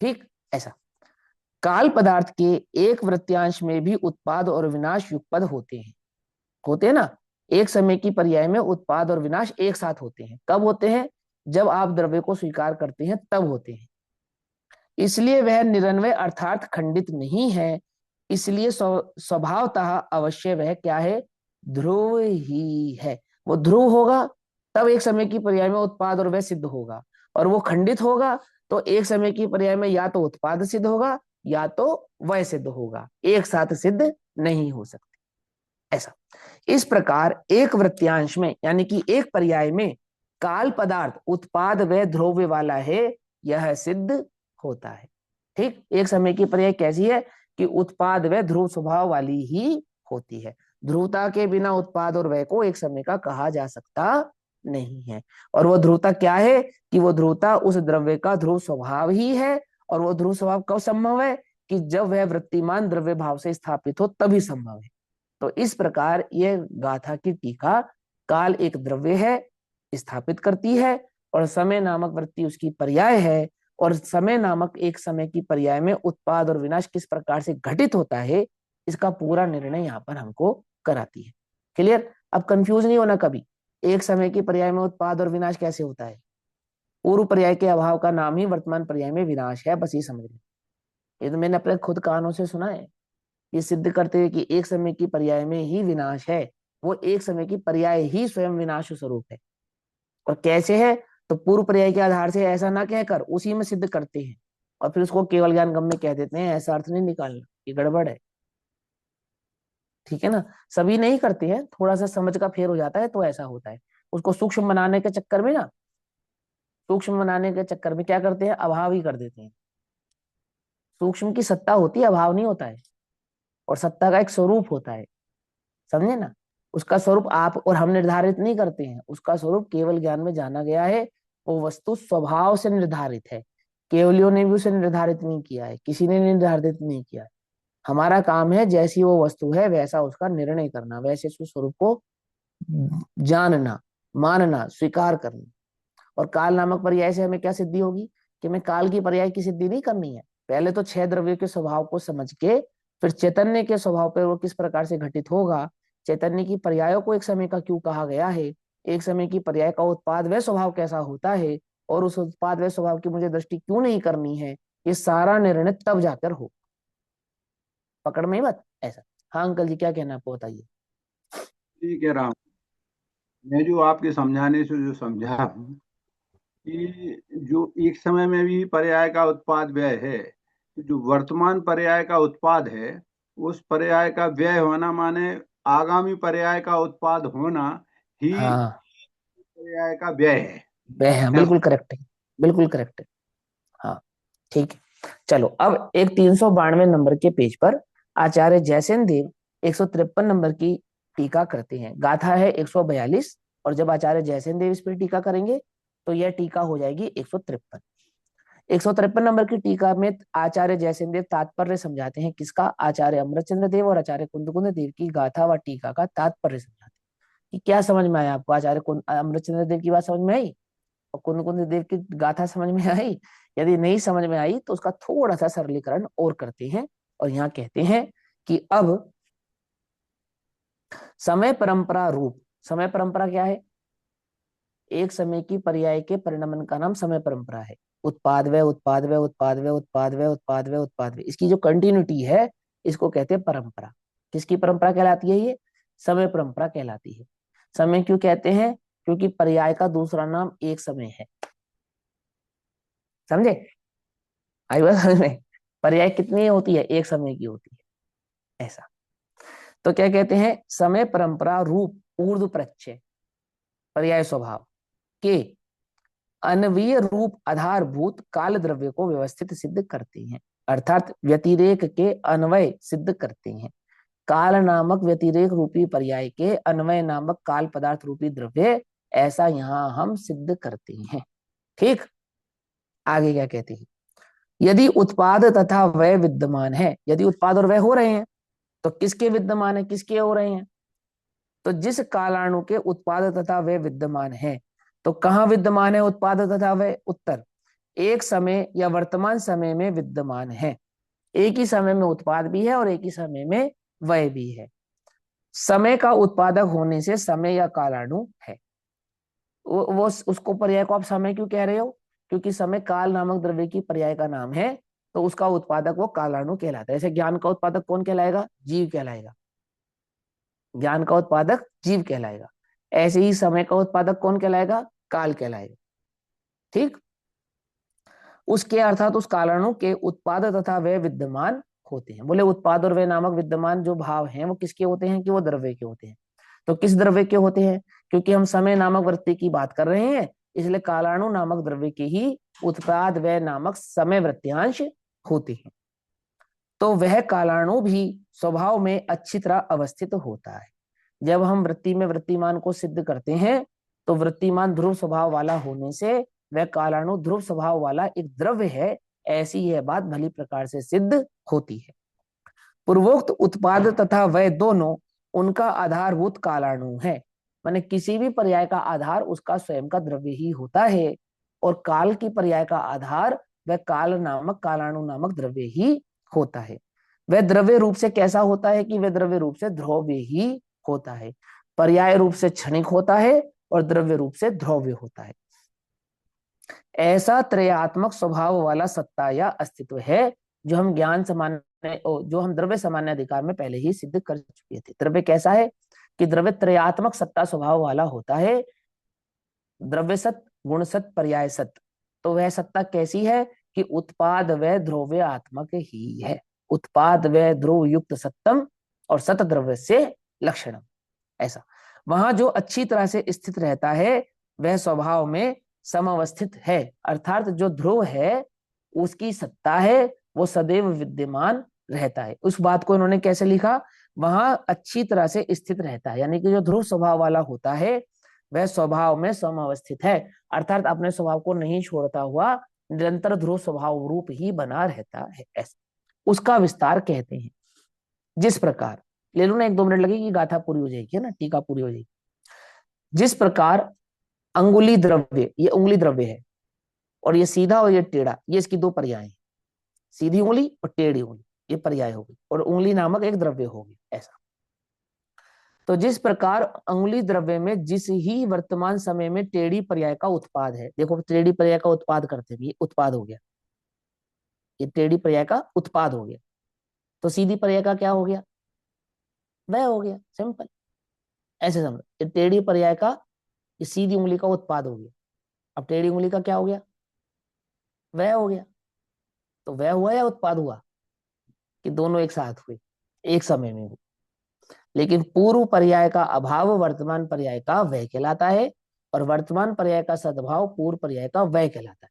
ठीक ऐसा काल पदार्थ के एक वृत्यांश में भी उत्पाद और विनाश युगपद होते हैं ना। एक समय की पर्याय में उत्पाद और विनाश एक साथ होते हैं। कब होते हैं? जब आप द्रव्य को स्वीकार करते हैं तब होते हैं। इसलिए वह निरन्वय अर्थात खंडित नहीं है। इसलिए स्वभावतः अवश्य वह क्या है? ध्रुव ही है। वो ध्रुव होगा तब एक समय की पर्याय में उत्पाद और वह सिद्ध होगा, और वो खंडित होगा तो एक समय की पर्याय में या तो उत्पाद सिद्ध होगा या तो वह सिद्ध होगा, एक साथ सिद्ध नहीं हो सकते। ऐसा इस प्रकार एक वृत्यांश में यानी कि एक पर्याय में काल पदार्थ उत्पाद व ध्रुव वाला है, यह सिद्ध होता है। ठीक, एक समय की पर्याय कैसी है? कि उत्पाद व ध्रुव स्वभाव वाली ही होती है। ध्रुवता के बिना उत्पाद और वय को एक समय का कहा जा सकता नहीं है। और वो ध्रुवता क्या है? कि वो ध्रुवता उस द्रव्य का ध्रुव स्वभाव ही है, और वो ध्रुव स्वभाव कब संभव है? कि जब वह वृत्तिमान द्रव्य भाव से स्थापित हो तभी संभव है। तो इस प्रकार यह गाथा की टीका काल एक द्रव्य है, स्थापित करती है, और समय नामक वृत्ति उसकी पर्याय है, और समय नामक एक समय की पर्याय में उत्पाद और विनाश किस प्रकार से घटित होता है, इसका पूरा निर्णय यहाँ पर हमको कराती है। क्लियर? अब कंफ्यूज नहीं होना कभी, एक समय की पर्याय में उत्पाद और विनाश कैसे होता है। पूर्व पर्याय के अभाव का नाम ही वर्तमान पर्याय में विनाश है, बस ये समझ लें। ये तो मैंने अपने खुद कानों से सुना है, ये सिद्ध करते हुए कि एक समय की पर्याय में ही विनाश है। वो एक समय की पर्याय ही स्वयं विनाश स्वरूप है। और कैसे है? तो पूर्व पर्याय के आधार से ऐसा ना कहकर उसी में सिद्ध करते हैं, और फिर उसको केवल ज्ञान गम्य कह देते हैं। ऐसा अर्थ नहीं निकालना, ये गड़बड़ है। ठीक है ना? सभी नहीं करते हैं, थोड़ा सा समझ का फेर हो जाता है तो ऐसा होता है। उसको सूक्ष्म बनाने के चक्कर में ना, सूक्ष्म बनाने के चक्कर में क्या करते हैं? अभाव ही कर देते हैं। सूक्ष्म की सत्ता होती है, अभाव नहीं होता है। और सत्ता का एक स्वरूप होता है, समझे ना? उसका स्वरूप आप और हम निर्धारित नहीं करते हैं, उसका स्वरूप केवल ज्ञान में जाना गया है। वो वस्तु स्वभाव से निर्धारित है, केवलियों ने भी उसे निर्धारित नहीं किया है, किसी ने निर्धारित नहीं किया है। हमारा काम है जैसी वो वस्तु है वैसा उसका निर्णय करना, वैसे उसके स्वरूप को जानना, मानना, स्वीकार करना। और काल नामक पर्याय से हमें क्या सिद्धि होगी? कि हमें काल की पर्याय की सिद्धि नहीं करनी है। पहले तो 6 द्रव्यों के स्वभाव को समझ के फिर चैतन्य के स्वभाव पर वो किस प्रकार से घटित होगा, चैतन्य की पर्यायों को एक समय का क्यों कहा गया है, एक समय की पर्याय का उत्पाद व स्वभाव कैसा होता है, और उस उत्पाद व स्वभाव की मुझे दृष्टि क्यों नहीं करनी है, ये सारा निर्णय तब जाकर हो। पकड़ में बात? ऐसा। हाँ अंकल जी, क्या कहना आपको बताइए। ठीक है राम, मैं जो आपके समझाने से जो समझा हूँ कि जो एक समय में भी पर्याय का उत्पाद व्यय है, तो जो वर्तमान पर्याय का उत्पाद है उस पर्याय का व्यय होना माने आगामी पर्याय का उत्पाद होना ही हाँ, पर्याय का व्यय है। वह है, बिल्कुल करेक्ट है, बिल्कुल करेक्ट है। हाँ ठीक है। चलो अब एक 392 नंबर के पेज पर आचार्य जयसेन देव 153 नंबर की टीका करते हैं। गाथा है 142, और जब आचार्य जयसेन देव इस पर टीका करेंगे तो यह टीका हो जाएगी 153। 153 नंबर की टीका में आचार्य जयसेन देव तात्पर्य समझाते हैं। किसका? आचार्य अमृतचंद्र देव और आचार्य कुंद देव की गाथा व टीका का तात्पर्य समझाते हैं। कि क्या समझ में आया आपको? आचार्य अमृतचंद्र देव की बात समझ में आई और कुंद देव की गाथा समझ में आई? यदि नहीं समझ में आई तो उसका थोड़ा सा सरलीकरण और करते हैं, और यहाँ कहते हैं कि अब समय परंपरा रूप, समय परंपरा क्या है? एक समय की पर्याय के परिणमन का नाम समय परंपरा है। उत्पाद व उत्पाद व उत्पाद व उत्पाद व उत्पाद व उत्पाद व, इसकी जो कंटिन्यूटी है इसको कहते हैं परंपरा। किसकी परंपरा कहलाती है? ये समय परंपरा कहलाती है। समय क्यों कहते हैं? क्योंकि पर्याय का दूसरा नाम एक समय है। समझे? आई बात समझ में? पर्याय कितनी होती है? एक समय की होती है। ऐसा। तो क्या कहते हैं? समय परंपरा रूप ऊर्ध्व प्रत्यय पर्याय स्वभाव के अन्वयी रूप आधारभूत काल द्रव्य को व्यवस्थित सिद्ध करते हैं, अर्थात व्यतिरेक के अन्वय सिद्ध करते हैं। काल नामक व्यतिरेक रूपी पर्याय के अन्वय नामक काल पदार्थ रूपी द्रव्य, ऐसा यहाँ हम सिद्ध करते हैं। ठीक, आगे क्या कहते हैं? यदि उत्पाद तथा व्यय विद्यमान है, यदि उत्पाद और व्यय हो रहे हैं तो किसके विद्यमान है, किसके हो रहे हैं? तो जिस कालाणु के उत्पाद तथा व्यय विद्यमान है, तो कहाँ विद्यमान है उत्पाद तथा व्यय? उत्तर, एक समय या वर्तमान समय में विद्यमान है। एक ही समय में उत्पाद भी है और एक ही समय में व्यय भी है। समय का उत्पादक होने से समय या कालाणु है। वो उसको पर्याय को आप समय क्यों कह रहे हो? क्योंकि समय काल नामक द्रव्य की पर्याय का नाम है, तो उसका उत्पादक वो कालाणु कहलाता है। ऐसे ज्ञान का उत्पादक कौन कहलाएगा? जीव कहलाएगा। ज्ञान का उत्पादक जीव कहलाएगा। ऐसे ही समय का उत्पादक कौन कहलाएगा? काल कहलाएगा। ठीक, उसके अर्थात उस कालाणु के उत्पाद तथा व्यय विद्यमान होते हैं। बोले उत्पाद और व्यय नामक विद्यमान जो भाव हैं वो किसके होते हैं? कि वो द्रव्य के होते हैं। तो किस द्रव्य के होते हैं? क्योंकि हम समय नामक वृत्ति की बात कर रहे हैं, इसलिए कालाणु नामक द्रव्य के ही उत्पाद व्यय नामक समय वृत्यांश होते हैं। तो वह कालाणु भी स्वभाव में अच्छी तरह अवस्थित होता है। जब हम वृत्ति में वृत्तिमान को सिद्ध करते हैं तो वृत्तिमान ध्रुव स्वभाव वाला होने से वह कालाणु ध्रुव स्वभाव वाला एक द्रव्य है, ऐसी यह बात भली प्रकार से सिद्ध होती है। पूर्वोक्त उत्पाद तथा वह दोनों उनका आधारभूत कालाणु है, माने किसी भी पर्याय का आधार उसका स्वयं का द्रव्य ही होता है, और काल की पर्याय का आधार वह काल नामक कालाणु नामक द्रव्य ही होता है। वह द्रव्य रूप से कैसा होता है? कि वह द्रव्य रूप से ध्रुव्य ही होता है। पर्याय रूप से क्षणिक होता है और द्रव्य रूप से ध्रुव्य होता है। ऐसा त्रयात्मक स्वभाव वाला सत्ता या अस्तित्व है जो हम द्रव्य सामान्य अधिकार में पहले ही सिद्ध कर चुके थे। द्रव्य कैसा है? कि द्रव्य त्रयात्मक सत्ता स्वभाव वाला होता है, द्रव्य सत, गुण सत, पर्याय सत। तो वह सत्ता कैसी है? कि उत्पाद व ध्रुव्य आत्मक ही है। उत्पाद व ध्रुव युक्त सत्तम और सत द्रव्य से लक्षणम, ऐसा। वहां जो अच्छी तरह से स्थित रहता है वह स्वभाव में समवस्थित है, अर्थात जो ध्रुव है उसकी सत्ता है वो सदैव विद्यमान रहता है। उस बात को इन्होंने कैसे लिखा? वहां अच्छी तरह से स्थित रहता है, यानी कि जो ध्रुव स्वभाव वाला होता है वह स्वभाव में समवस्थित है, अर्थात अपने स्वभाव को नहीं छोड़ता हुआ निरंतर ध्रुव स्वभाव रूप ही बना रहता है, ऐसा उसका विस्तार कहते हैं। जिस प्रकार, ले लो ना, 1-2 मिनट लगेगी, गाथा पूरी हो जाएगी, है ना, टीका पूरी हो जाएगी। जिस प्रकार अंगुली द्रव्य, ये उंगली द्रव्य है, और ये सीधा और ये टेढ़ा, ये इसकी 2 पर्याय हैं। सीधी उंगली और टेढ़ी उंगली, ये पर्याय होगी, और उंगली नामक एक द्रव्य होगी, ऐसा। तो जिस प्रकार अंगुली द्रव्य में जिस ही वर्तमान समय में टेढ़ी पर्याय का उत्पाद है, देखो टेढ़ी पर्याय का उत्पाद करते हैं, ये उत्पाद हो गया, ये टेढ़ी पर्याय का उत्पाद हो गया। तो सीधी पर्याय का क्या हो गया? वह हो गया, सिंपल, ऐसे समझो। ये टेढ़ी पर्याय का, ये सीधी उंगली का उत्पाद हो गया। अब टेढ़ी उंगली का क्या हो गया? वह हो गया। तो वह हुआ या उत्पाद हुआ? कि दोनों एक साथ हुए, एक समय में हुए। लेकिन पूर्व पर्याय का अभाव वर्तमान पर्याय का वह कहलाता है, और वर्तमान पर्याय का सद्भाव पूर्व पर्याय का वह कहलाता है।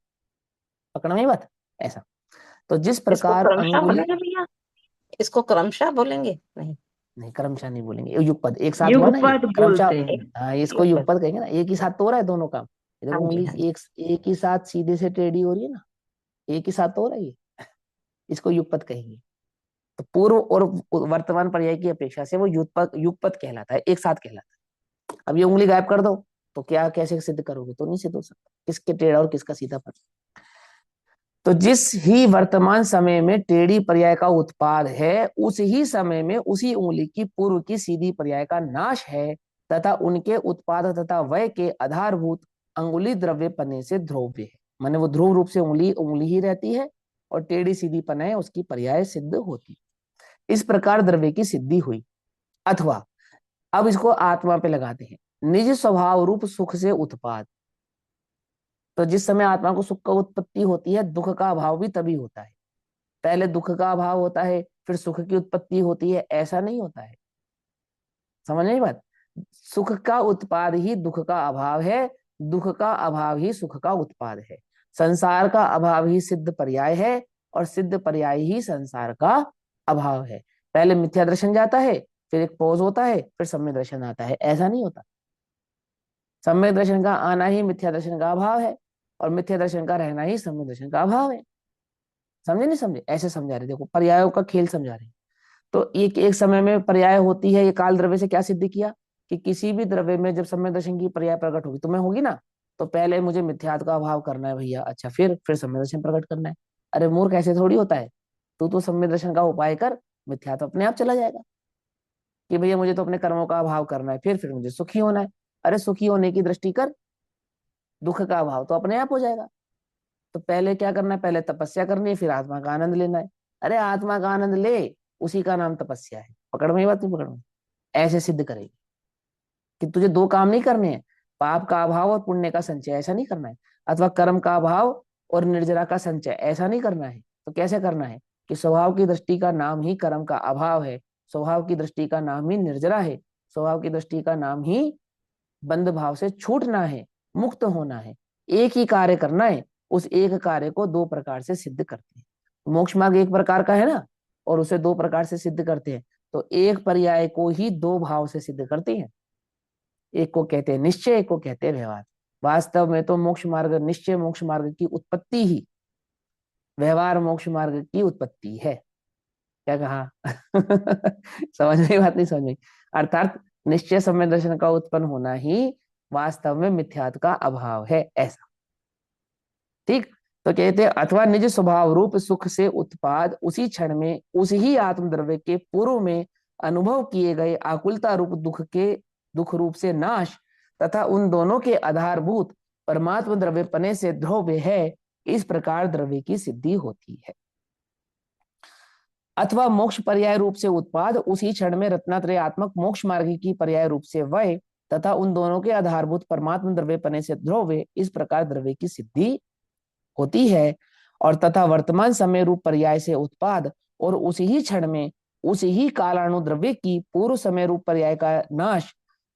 पकड़ा नहीं बात? ऐसा। तो जिस प्रकार इसको क्रमशः बोलेंगे? नहीं, क्रमशः नहीं बोलेंगे, युगपद एक साथ हुआ ना, क्रमशः। हाँ, इसको युगपद कहेंगे ना, एक ही साथ तो हो रहा है दोनों काम। देखो उंगली एक ही साथ सीधे से टेढ़ी हो रही है ना, एक ही साथ तो हो रहा है, इसको युगपद कहेंगे। तो पूर्व और वर्तमान पर्याय की अपेक्षा से वो युगपद कहलाता है, एक साथ कहलाता है। अब ये उंगली गायब कर दो तो क्या, कैसे सिद्ध करोगे? तो नहीं सिद्ध हो सकता, किसके टेढ़ा और किसका सीधा पर। तो जिस ही वर्तमान समय में टेढ़ी पर्याय का उत्पाद है, उस ही समय में उसी उंगली की पूर्व की सीधी पर्याय का नाश है, तथा उनके उत्पाद तथा वय के आधारभूत अंगुली द्रव्य पने से ध्रुव्य है। माने वो ध्रुव रूप से उंगली उंगली ही रहती है, और टेढ़ी सीधी पने उसकी पर्याय सिद्ध होती। इस प्रकार द्रव्य की सिद्धि हुई। अथवा अब इसको आत्मा पे लगाते हैं, निज स्वभाव रूप सुख से उत्पाद। तो जिस समय आत्मा को सुख का उत्पत्ति होती है, दुख का अभाव भी तभी होता है। पहले दुख का अभाव होता है, फिर सुख की उत्पत्ति होती है, ऐसा नहीं होता है। समझ नहीं बात? सुख का उत्पाद ही दुख का अभाव है, दुख का उत्पाद ही सुख का उत्पत्ति है, ऐसा नहीं होता है। समझ नहीं बात? सुख का उत्पाद ही दुख का अभाव है, सुख की उत्पत्ति होती है, ऐसा नहीं होता है। समझ नहीं बात? सुख का उत्पाद ही दुख का अभाव है, दुख का उत्पत्ति होती है, ऐसा नहीं होता है। समझ नहीं बात? दुख का अभाव ही सुख का उत्पाद है। संसार का अभाव ही सिद्ध पर्याय है और सिद्ध पर्याय ही संसार का अभाव है। पहले मिथ्या दर्शन जाता है, फिर एक पॉज होता है, फिर सम्यक दर्शन आता है। ऐसा नहीं होता। सम्यक दर्शन का आना ही मिथ्या दर्शन का अभाव है और मिथ्या दर्शन का रहना ही सम्यक दर्शन का अभाव है। समझे नहीं समझे? ऐसे समझा रहे, देखो पर्यायों का खेल समझा रहे। तो एक एक समय में पर्याय होती है। ये काल द्रव्य से क्या सिद्ध किया कि किसी भी द्रव्य में जब सम्यक दर्शन की पर्याय प्रकट होगी, तुम्हें होगी ना, तो पहले मुझे मिथ्यात्व का अभाव करना है भैया, अच्छा फिर सम्यक दर्शन प्रकट करना है। अरे मूर्ख, ऐसे थोड़ी होता है। तू तो सम्यक दर्शन का उपाय कर, मिथ्यात्व अपने आप चला जाएगा कि भैया मुझे तो अपने कर्मों का अभाव करना है, फिर मुझे सुखी होना है। अरे सुखी होने की दृष्टि कर, दुख का अभाव तो अपने आप हो जाएगा। तो पहले क्या करना है? पहले तपस्या करनी है, फिर आत्मा का आनंद लेना है। अरे आत्मा का आनंद ले, उसी का नाम तपस्या है। पकड़ में ये बात नहीं? पकड़ में? ऐसे सिद्ध करेगी कि तुझे दो काम नहीं करने हैं, पाप का अभाव और पुण्य का संचय, ऐसा नहीं करना है। अथवा कर्म का अभाव और निर्जरा का संचय, ऐसा नहीं करना है। तो कैसे करना है? कि स्वभाव की दृष्टि का नाम ही कर्म का अभाव है, स्वभाव की दृष्टि का नाम ही निर्जरा है, स्वभाव की दृष्टि का नाम ही बंध भाव से छूटना है, मुक्त होना है। एक ही कार्य करना है, उस एक कार्य को दो प्रकार से सिद्ध करते हैं। मोक्ष मार्ग एक प्रकार का है ना, और उसे दो प्रकार से सिद्ध करते हैं। तो एक पर्याय को ही दो भाव से सिद्ध करते हैं। एक को कहते हैं निश्चय, एक को कहते हैं व्यवहार। वास्तव में तो मोक्ष मार्ग, निश्चय मोक्ष मार्ग की उत्पत्ति ही व्यवहार मोक्ष मार्ग की उत्पत्ति है। क्या कहा? समझ में बात? नहीं समझ में? अर्थात निश्चय सम्य दर्शन का उत्पन्न होना ही वास्तव में मिथ्यात्व का अभाव है, ऐसा। ठीक। तो कहते हैं अथवा निज स्वभाव रूप सुख से उत्पाद उसी क्षण में उस ही आत्मद्रव्य के पूर्व में अनुभव किए गए आकुलता रूप दुख के दुख रूप से नाश तथा उन दोनों के आधारभूत परमात्म द्रव्य पने से ध्रुव है, इस प्रकार द्रव्य की सिद्धि होती है। अथवा मोक्ष पर्याय रूप से उत्पाद उसी क्षण में रत्नात्रयात्मक मोक्ष मार्ग की पर्याय रूप से वय तथा उन दोनों के आधारभूत परमात्म द्रव्य पने से ध्रुव, इस प्रकार द्रव्य की सिद्धि होती है। और तथा वर्तमान समय रूप पर्याय से उत्पाद और उसी ही क्षण में उसी ही कालाणु द्रव्य की पूर्व समय रूप पर्याय का नाश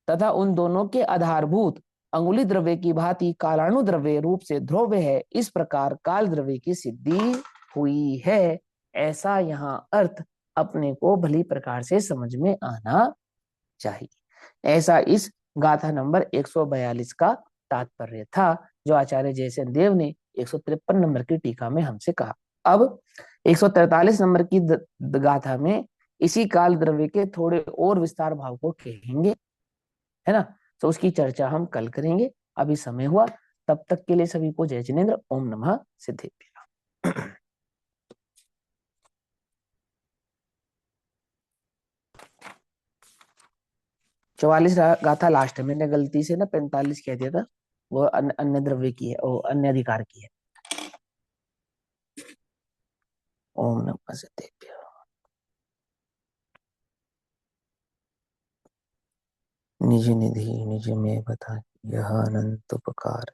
तथा उन दोनों के आधारभूत अंगुली द्रव्य की भांति कालाणु द्रव्य रूप से ध्रुव है, इस प्रकार काल द्रव्य की सिद्धि हुई है। ऐसा यहाँ अर्थ अपने को भली प्रकार से समझ में आना चाहिए। ऐसा इस गाथा नंबर 142 का तात्पर्य था, जो आचार्य जयसेन देव ने 153 नंबर की टीका में हमसे कहा। अब 143 नंबर की गाथा में इसी काल द्रव्य के थोड़े और विस्तार भाव को कहेंगे, है ना। तो उसकी चर्चा हम कल करेंगे। अभी समय हुआ, तब तक के लिए सभी को जय जिनेन्द्र। ओम नमः सिद्धेभ्यः। 44 गाथा लास्ट है, मैंने गलती से ना 45 कह दिया था, वो अन्य द्रव्य की है, वो अन्य अधिकार की है। ओम नमः सिद्धेभ्यः। निज निधि निज में बता यह अनंत उपकार,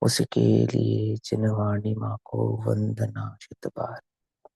उसके लिए जिनवाणी माँ को वंदना चित बार।